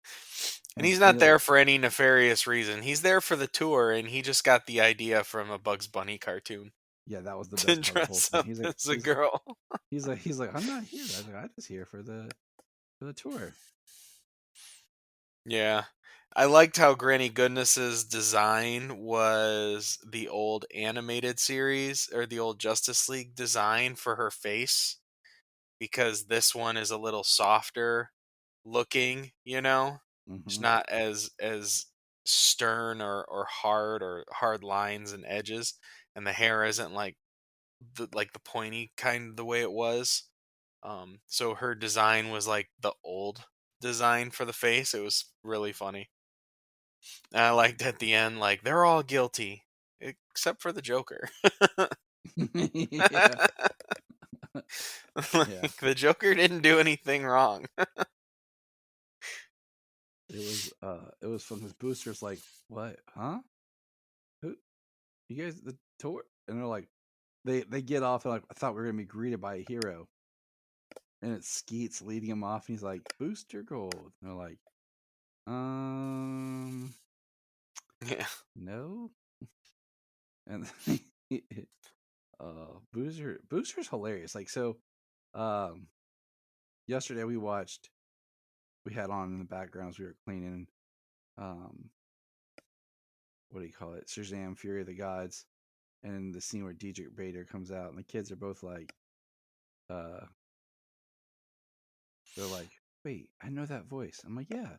And he's not there for any nefarious reason. He's there for the tour, and he just got the idea from a Bugs Bunny cartoon. Yeah, that was the best part of the whole thing. He's like, as a girl. He's like, I'm not here. I'm just here for the tour. Yeah. I liked how Granny Goodness's design was the old animated series, or the old Justice League design for her face, because this one is a little softer looking, It's not as stern or hard lines and edges, and the hair isn't like the pointy kind, the way it was. So her design was like the old design for the face. It was really funny. And I liked at the end, like, they're all guilty except for the Joker. Yeah. Like, Yeah. the Joker didn't do anything wrong. It was fun because Booster's like, what? Huh? Who? You guys the tour? And they're like, they get off and like, I thought we were gonna be greeted by a hero. And it's Skeets leading him off, and he's like, Booster Gold. And they're like, Yeah. no. And Booster's hilarious. Like, so yesterday we had on in the background as we were cleaning what do you call it? Shazam! Fury of the Gods, and the scene where Diedrich Bader comes out, and the kids are both like, they're like, wait, I know that voice. I'm like, yeah,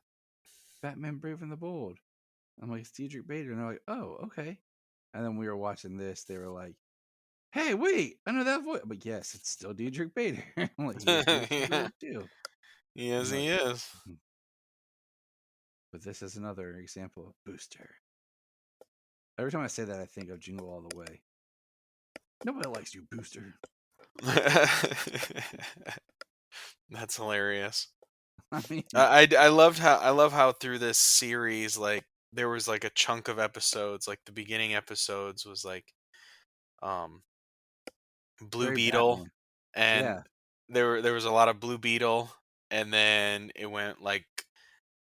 Batman Brave and the Bold. I'm like, it's Diedrich Bader, and they're like, oh, okay. And then we were watching this. They were like, hey, wait, I know that voice. I'm like, yes, it's still Diedrich Bader. I'm like, he is Booster Gold too. Yes, I'm he like, is. But this is another example of Booster. Every time I say that, I think of Jingle All the Way. Nobody likes you, Booster. That's hilarious. I mean, I love how through this series, like, there was like a chunk of episodes, like the beginning episodes was like Blue very Beetle, Batman. and Yeah. there was a lot of Blue Beetle, and then it went like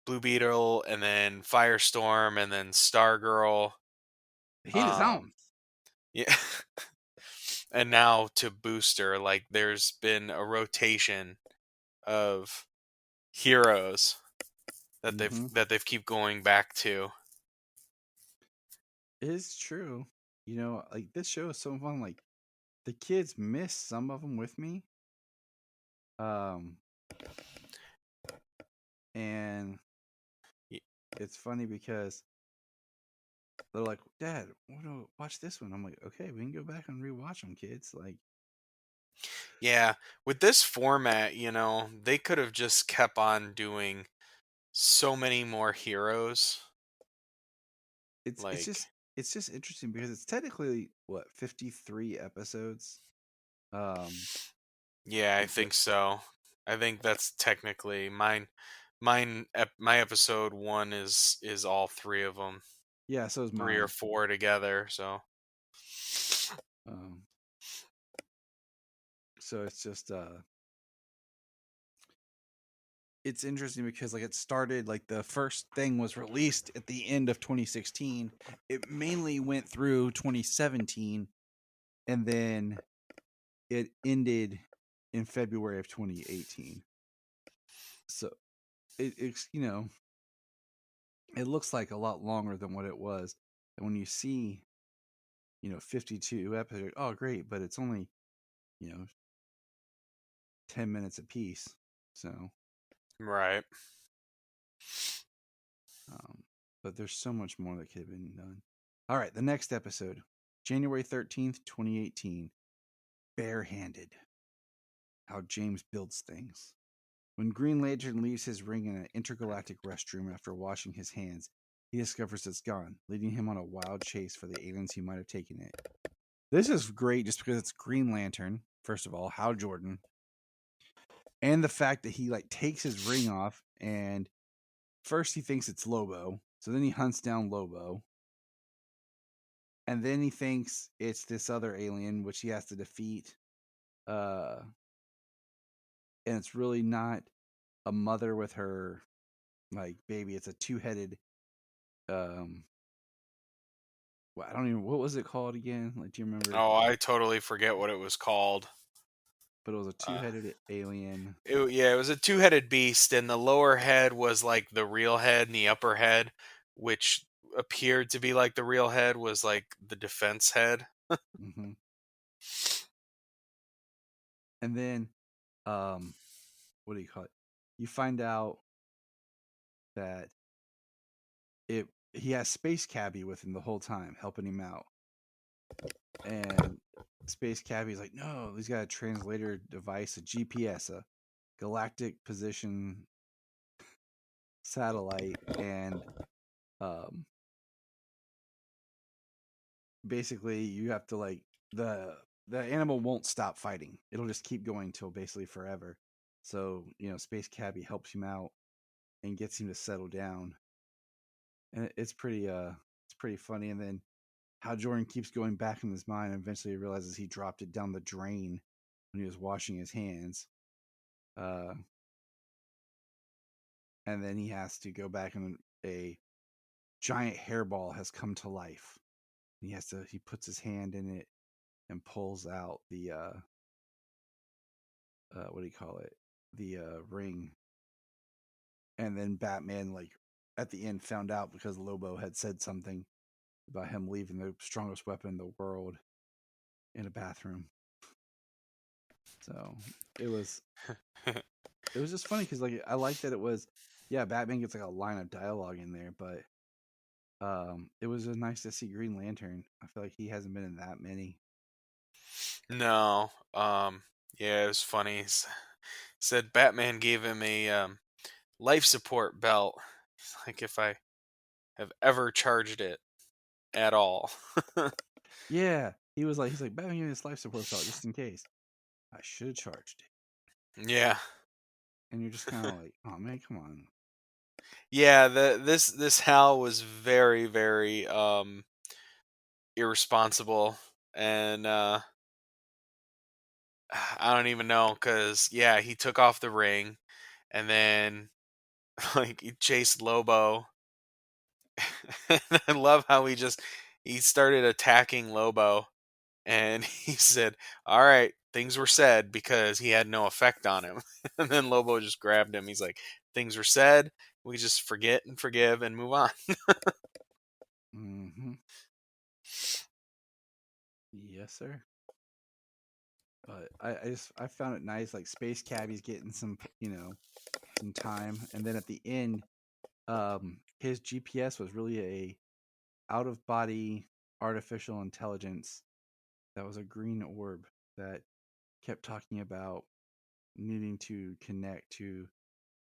Blue Beetle, and then Firestorm, and then Stargirl. The heat is on. Yeah. And now to Booster, like, there's been a rotation of heroes that they've keep going back to. It is true. You know, like, this show is so fun. Like, the kids miss some of them with me. And it's funny because they're like, Dad, watch this one. I'm like, okay, we can go back and rewatch them, kids. Like, Yeah, with this format, they could have just kept on doing so many more heroes. it's just interesting because it's technically what, 53 episodes. Yeah, I think so. I think that's technically my episode 1 is all 3 of them. Yeah, so is 3 mine. or 4 together. So it's just it's interesting because, like, it started, like, the first thing was released at the end of 2016. It mainly went through 2017, and then it ended in February of 2018. So it's it looks like a lot longer than what it was. And when you see 52 episodes, oh great, but it's only 10 minutes a piece. So right. But there's so much more that could have been done. All right, the next episode, January 13th, 2018, Barehanded. How James builds things. When Green Lantern leaves his ring in an intergalactic restroom after washing his hands, he discovers it's gone, leading him on a wild chase for the aliens who might have taken it. This is great just because it's Green Lantern, first of all, Hal Jordan, and the fact that he, like, takes his ring off, and first he thinks it's Lobo, so then he hunts down Lobo, and then he thinks it's this other alien which he has to defeat, and it's really not a mother with her, like, baby. It's a two-headed, I don't even, what was it called again? Like, do you remember? Oh, I totally forget what it was called. But it was a two-headed alien. It was a two-headed beast, and the lower head was like the real head, and the upper head, which appeared to be like the real head, was like the defense head. Mm-hmm. And then, what do you call it? You find out that he has Space Cabbie with him the whole time, helping him out. And Space Cabbie's like, no, he's got a translator device, a GPS, a galactic position satellite, and basically you have to like the animal won't stop fighting. It'll just keep going till basically forever. So, Space Cabbie helps him out and gets him to settle down. And it's pretty funny. And then how Jordan keeps going back in his mind and eventually he realizes he dropped it down the drain when he was washing his hands. And then he has to go back and a giant hairball has come to life. He puts his hand in it and pulls out the what do you call it? The ring. And then Batman, like at the end, found out because Lobo had said something about him leaving the strongest weapon in the world in a bathroom. So it was just funny because like I like that it was Batman gets like a line of dialogue in there, but it was just nice to see Green Lantern. I feel like he hasn't been in that many. No. Yeah, it was funny. Said Batman gave him a life support belt. Like if I have ever charged it at all. Yeah, he's like Batman gave me this life support belt just in case. I should have charged it. Yeah. And you're just kind of like, oh man, come on. Yeah, this Hal was very, very irresponsible, and I don't even know because he took off the ring, and then like he chased Lobo. And I love how he started attacking Lobo, and he said, "All right, things were said," because he had no effect on him. And then Lobo just grabbed him. He's like, "Things were said. We just forget and forgive and move on." Mm-hmm. Yes, sir. But I found it nice, like Space Cabbie's getting some some time, and then at the end, his GPS was really a out of body artificial intelligence that was a green orb that kept talking about needing to connect to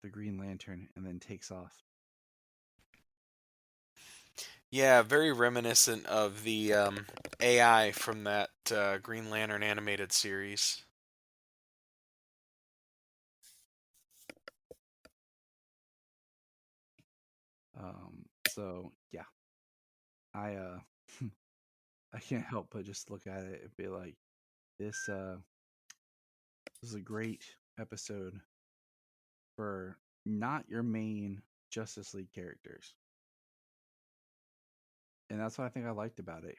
the Green Lantern, and then takes off. Yeah, very reminiscent of the AI from that Green Lantern animated series. So yeah, I I can't help but just look at it and be like, this is a great episode for not your main Justice League characters. And that's what I think I liked about it.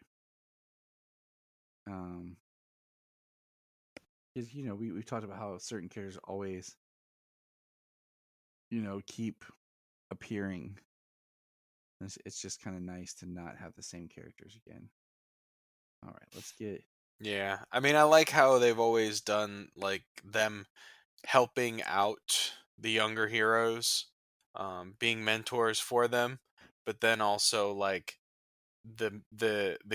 Because we've talked about how certain characters always keep appearing. It's just kind of nice to not have the same characters again. All right, let's get. Yeah, I mean, I like how they've always done like them helping out the younger heroes, being mentors for them, but then also like the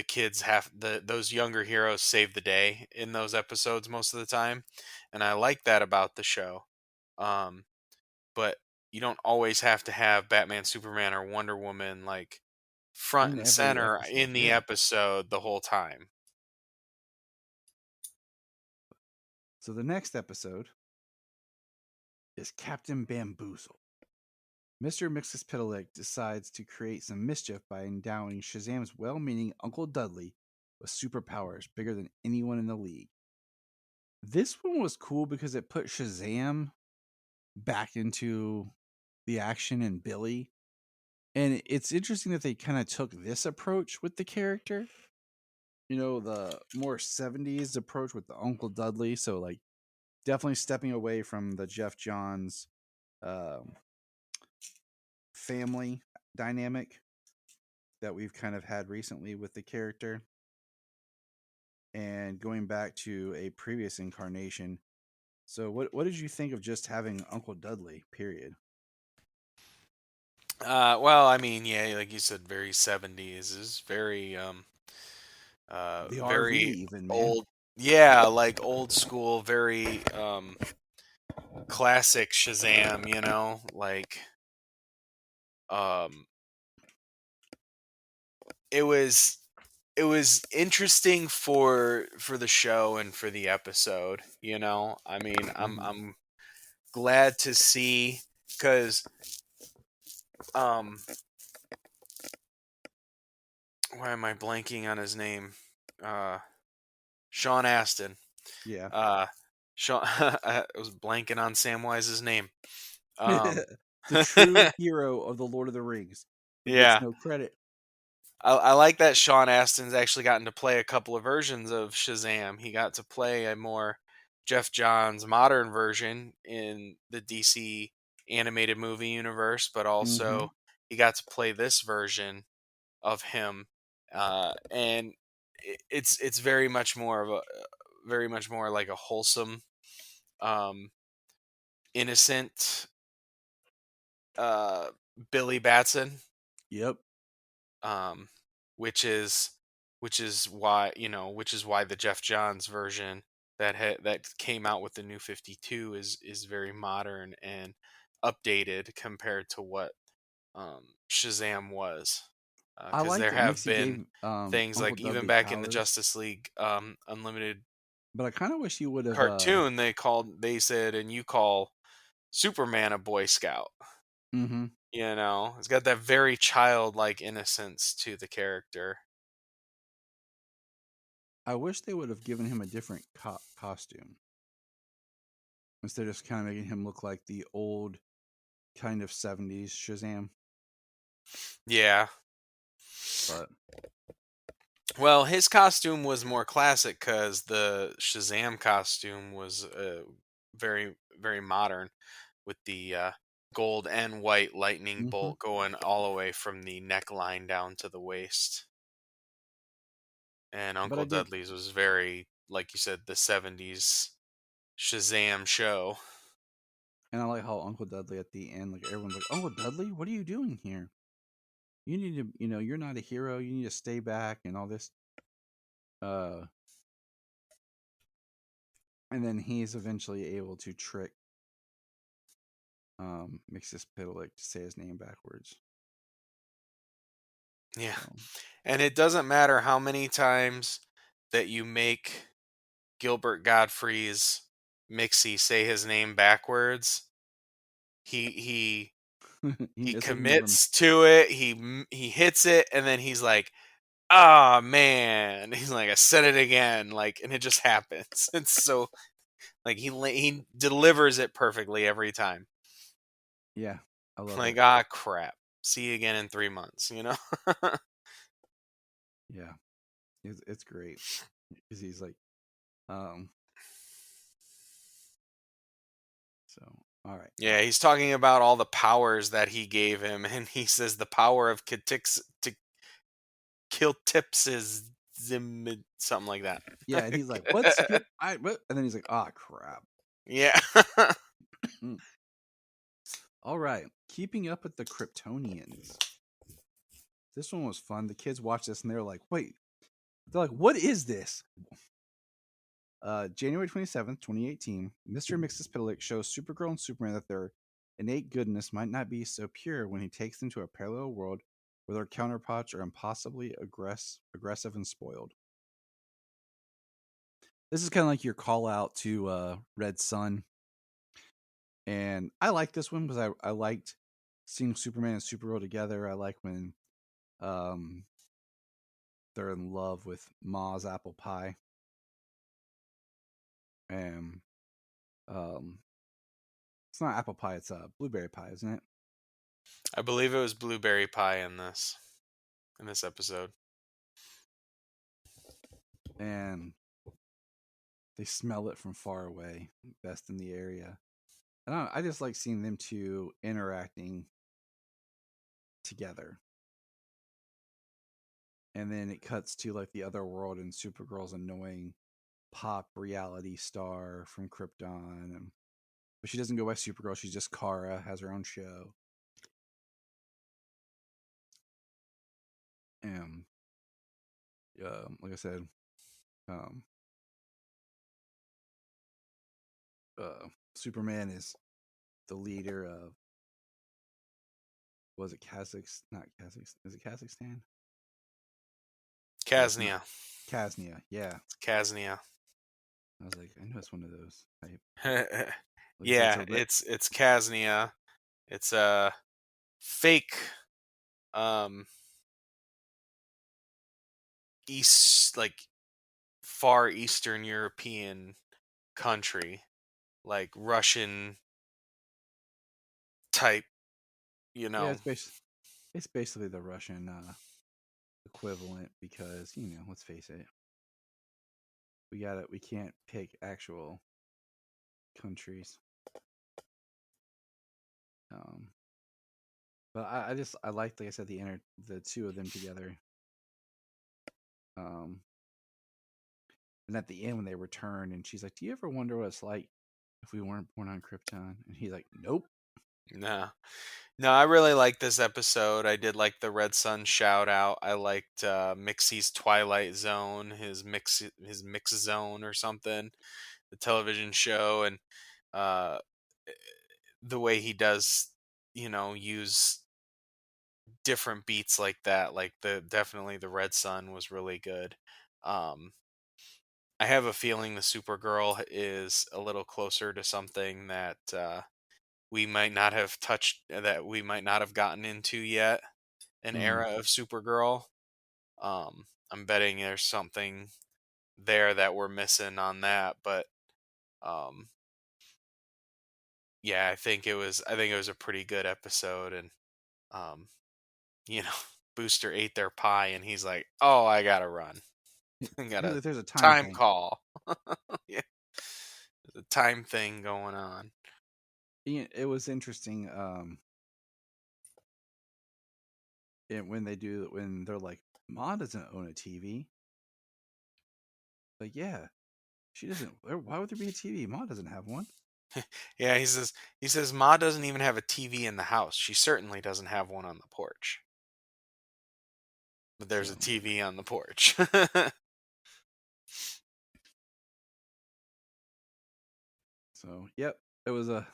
kids have those younger heroes save the day in those episodes most of the time, and I like that about the show. But you don't always have to have Batman, Superman, or Wonder Woman like front In and every center episode, in the yeah. episode the whole time. So the next episode is Captain Bamboozle. Mr. Mxyzptlk decides to create some mischief by endowing Shazam's well-meaning Uncle Dudley with superpowers bigger than anyone in the league. This one was cool because it put Shazam back into the action and Billy. And it's interesting that they kind of took this approach with the character. The more 70s approach with the Uncle Dudley. So, like, definitely stepping away from the Jeff Johns family dynamic that we've kind of had recently with the character, and going back to a previous incarnation. So what did you think of just having Uncle Dudley, period? Well, I mean, yeah, like you said, very 70s is very The RV very even, man. old Yeah, like old school, very classic Shazam, like um it was interesting for the show and for the episode, I mean, I'm glad to see, cuz um why am I blanking on his name? Sean Astin. Yeah. Sean I was blanking on Samwise's name. Um The true hero of the Lord of the Rings, who gets yeah. no credit. I like that Sean Astin's actually gotten to play a couple of versions of Shazam. He got to play a more Jeff Johns modern version in the DC animated movie universe, but also he got to play this version of him, and it's very much more of a very much more like a wholesome, um, innocent uh, Billy Batson. Yep. um, which is why the Jeff Johns version that came out with the New 52 is very modern and updated compared to what Shazam was, I because there liked it. have Nixie been gave things Uncle like even Dudley back in the powers, Justice League Unlimited but I kind of wish he would have. cartoon, they said, and you call Superman a Boy Scout. Mm-hmm. It's got that very childlike innocence to the character. I wish they would have given him a different costume instead of just kind of making him look like the old kind of 70s Shazam. Yeah. But well, his costume was more classic because the Shazam costume was very, very modern with the gold and white lightning bolt going all the way from the neckline down to the waist. And Uncle Dudley's was very, like you said, the 70s Shazam show. And I like how Uncle Dudley at the end, like everyone's like, "Uncle Dudley, what are you doing here? You need to, you're not a hero. You need to stay back and all this." And then he's eventually able to trick Mixus Pitalik to say his name backwards. Yeah. So. And it doesn't matter how many times that you make Gilbert Godfrey's Mixie say his name backwards, he commits to it. He hits it, and then he's like, "Ah, man!" He's like, "I said it again!" Like, and it just happens. It's so like he delivers it perfectly every time. Yeah, I love like, it. Ah, crap! See you again in 3 months. Yeah, it's great because he's like, So, all right. Yeah, he's talking about all the powers that he gave him, and he says the power of Kiltipsis something like that. Yeah, and he's like, "What's what?" And then he's like, "Ah, crap." Yeah. All right, keeping up with the Kryptonians. This one was fun. The kids watched this and they're like, "Wait," they're like, "What is this?" January 27th, 2018, Mr. Mxyzptlk shows Supergirl and Superman that their innate goodness might not be so pure when he takes them to a parallel world where their counterparts are impossibly aggressive and spoiled. This is kind of like your call out to Red Sun. And I like this one because I liked seeing Superman and Supergirl together. I like when they're in love with Ma's apple pie. And it's not apple pie, it's blueberry pie, isn't it? I believe it was blueberry pie in this episode. And they smell it from far away, best in the area. And I just like seeing them two interacting together. And then it cuts to like the other world and Supergirl's annoying pop reality star from Krypton. But she doesn't go by Supergirl, she's just Kara, has her own show. And like I said, Superman is the leader of, was it Kazakhstan? Not Kazakhstan. Is it Kazakhstan? No, it's not. Kaznia. Kaznia. Yeah. Kaznia. I was like, I know it's one of those type. Yeah, it's Kaznia. It's a fake east, like far Eastern European country, like Russian type, Yeah, it's basically the Russian equivalent because, let's face it, we can't pick actual countries. But I like I said, the two of them together. And at the end when they return and she's like, "Do you ever wonder what it's like if we weren't born on Krypton?" And he's like, "Nope." No. No, I really liked this episode. I did like the Red Sun shout out. I liked Mixie's Twilight Zone, his mix zone or something, the television show, and uh, the way he does, use different beats like that. Like definitely the Red Sun was really good. I have a feeling the Supergirl is a little closer to something that we might not have touched, that we might not have gotten into yet. An era of Supergirl. I'm betting there's something there that we're missing on that, but yeah, I think it was a pretty good episode, and Booster ate their pie, and he's like, "Oh, I gotta run. I got a There's a time thing. call." Yeah, there's a time thing going on. It was interesting. When they're like, "Ma doesn't own a TV." Like, yeah, she doesn't. Why would there be a TV? Ma doesn't have one. Yeah, he says Ma doesn't even have a TV in the house. She certainly doesn't have one on the porch. But there's a TV on the porch. So, yep, it was a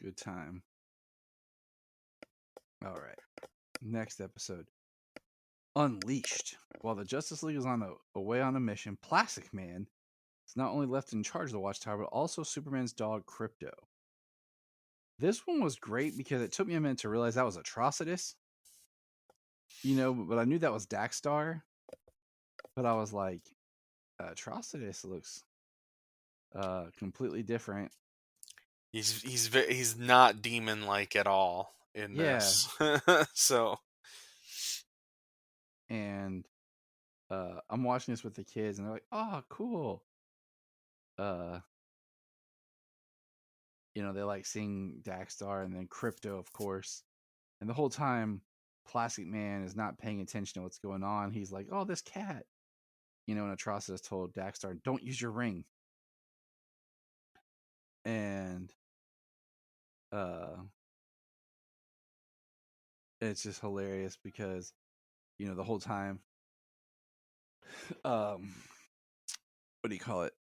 good time. All right. Next episode. Unleashed. While the Justice League is away on a mission, Plastic Man is not only left in charge of the Watchtower, but also Superman's dog, Crypto. This one was great because it took me a minute to realize that was Atrocitus. But I knew that was Daxstar. But I was like, Atrocitus looks completely different. He's not demon like at all in this. So, and I'm watching this with the kids, and they're like, "Oh, cool." They like seeing Daxstar and then Crypto, of course. And the whole time, Plastic Man is not paying attention to what's going on. He's like, "Oh, this cat." And Atrocitus told Daxstar, "Don't use your ring." And it's just hilarious because the whole time, what do you call it?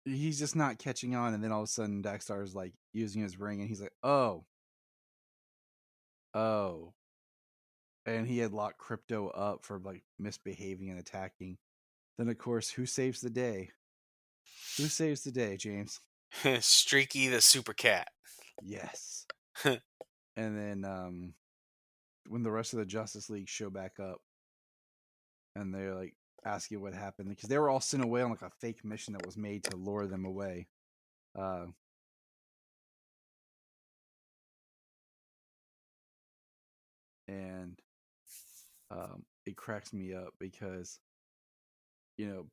He's just not catching on, and then all of a sudden Daxstar is like using his ring, and he's like, "Oh," and he had locked Crypto up for like misbehaving and attacking. Then of course, who saves the day? Who saves the day, James? Streaky the Super Cat. Yes. And then when the rest of the Justice League show back up, and they're like asking what happened because they were all sent away on like a fake mission that was made to lure them away. And it cracks me up because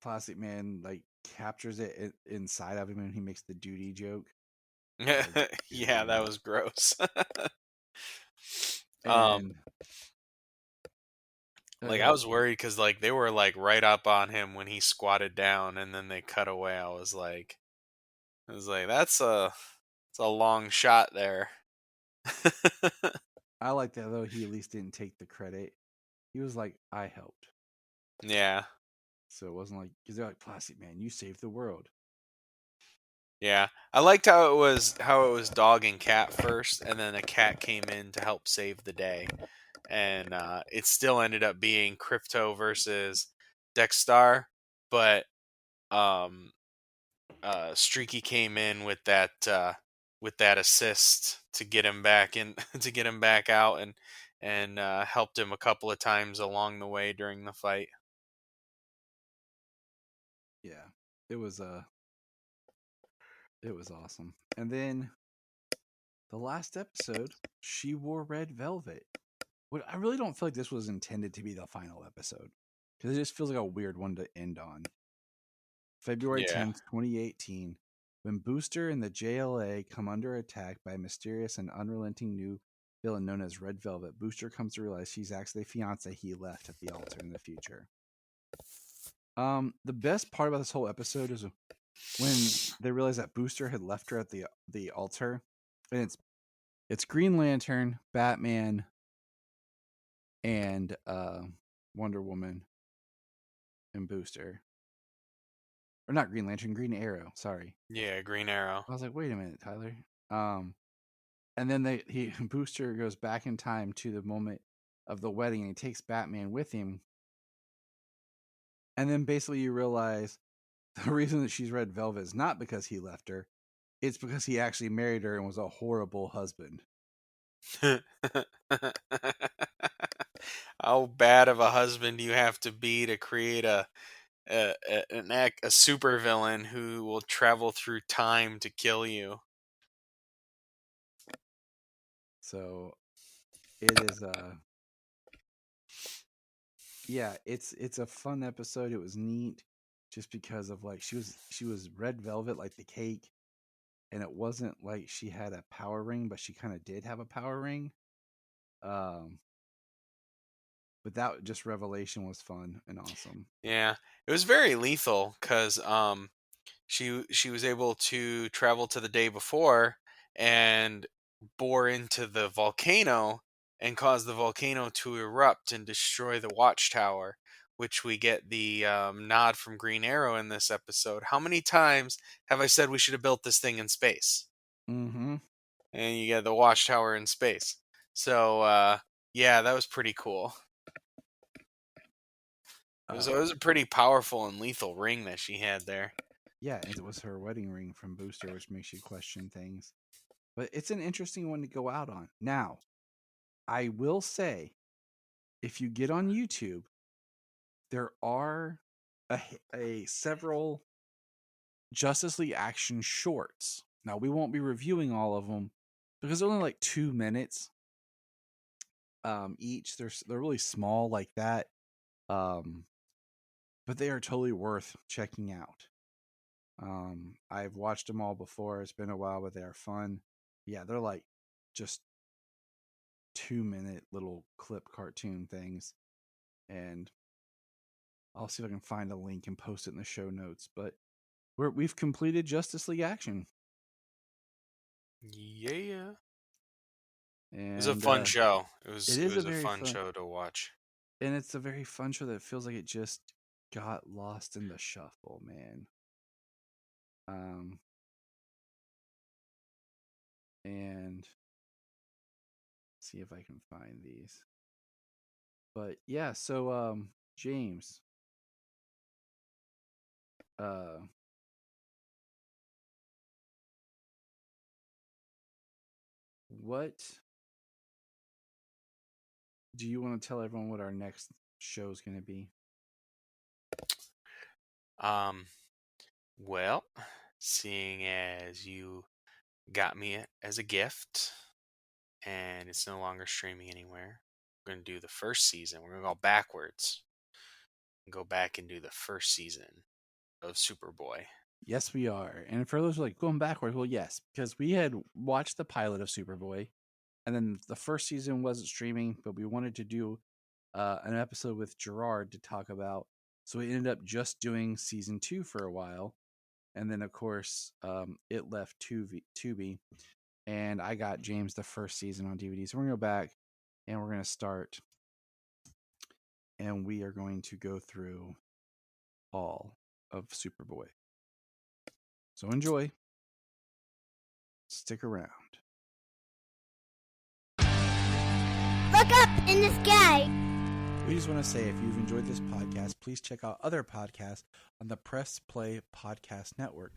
Plastic Man like captures it inside of him and he makes the duty joke. Yeah, that was gross. And like I was worried because like they were like right up on him when he squatted down, and then they cut away. I was like, that's a long shot there. I like that though. He at least didn't take the credit. He was like, "I helped." Yeah. So it wasn't like, because they're like, "Plastic Man, you saved the world." Yeah, I liked how it was dog and cat first, and then a cat came in to help save the day, and it still ended up being Crypto versus Dexstar, but um, Streaky came in with that assist to get him back in to get him back out, and helped him a couple of times along the way during the fight. Yeah, it was awesome. And then the last episode, she wore red velvet. What I really don't feel like this was intended to be the final episode because it just feels like a weird one to end on. February Yeah. 10th, 2018, when Booster and the JLA come under attack by a mysterious and unrelenting new villain known as Red Velvet, Booster comes to realize she's actually the fiance he left at the altar in the future. The best part about this whole episode is when they realize that Booster had left her at the altar, and it's Green Lantern, Batman, and Wonder Woman and Booster. Or not Green Lantern, Green Arrow. Sorry. Yeah, Green Arrow. I was like, wait a minute, Tyler. And then Booster goes back in time to the moment of the wedding, and he takes Batman with him. And then basically you realize the reason that she's Red Velvet is not because he left her; it's because he actually married her and was a horrible husband. How bad of a husband do you have to be to create a super villain who will travel through time to kill you? So it is yeah, it's a fun episode. It was neat just because of like she was red velvet like the cake, and it wasn't like she had a power ring, but she kind of did have a power ring. But that just revelation was fun and awesome. Yeah, it was very lethal because she was able to travel to the day before and bore into the volcano and cause the volcano to erupt and destroy the watchtower, which we get the nod from Green Arrow in this episode. How many times have I said we should have built this thing in space? Mm-hmm. And you get the watchtower in space. So yeah, that was pretty cool. It was a pretty powerful and lethal ring that she had there. Yeah, and it was her wedding ring from Booster, which makes you question things. But it's an interesting one to go out on. Now, I will say, if you get on YouTube, there are a several Justice League Action shorts. Now, we won't be reviewing all of them because they're only like 2 minutes each. They're really small like that, but they are totally worth checking out. I've watched them all before. It's been a while, but they are fun. Yeah, they're like just 2-minute little clip cartoon things, and I'll see if I can find a link and post it in the show notes. But we've completed Justice League Action. Yeah. And it was a fun show. It was a a very fun show to watch. And it's a very fun show that feels like it just got lost in the shuffle, man. And see if I can find these. But yeah, so James, what do you want to tell everyone what our next show is going to be? Well, seeing as you got me it as a gift and it's no longer streaming anywhere, we're going to do the first season. We're going to go backwards and go back and do the first season of Superboy. Yes, we are. And for those who are like going backwards, well, yes, because we had watched the pilot of Superboy, and then the first season wasn't streaming, but we wanted to do an episode with Gerard to talk about. So we ended up just doing season 2 for a while. And then, of course, it left Tubi. And I got James the first season on DVD. So we're going to go back and we're going to start. And we are going to go through all of Superboy. So enjoy. Stick around. Look up in the sky. We just want to say if you've enjoyed this podcast, please check out other podcasts on the Press Play Podcast Network.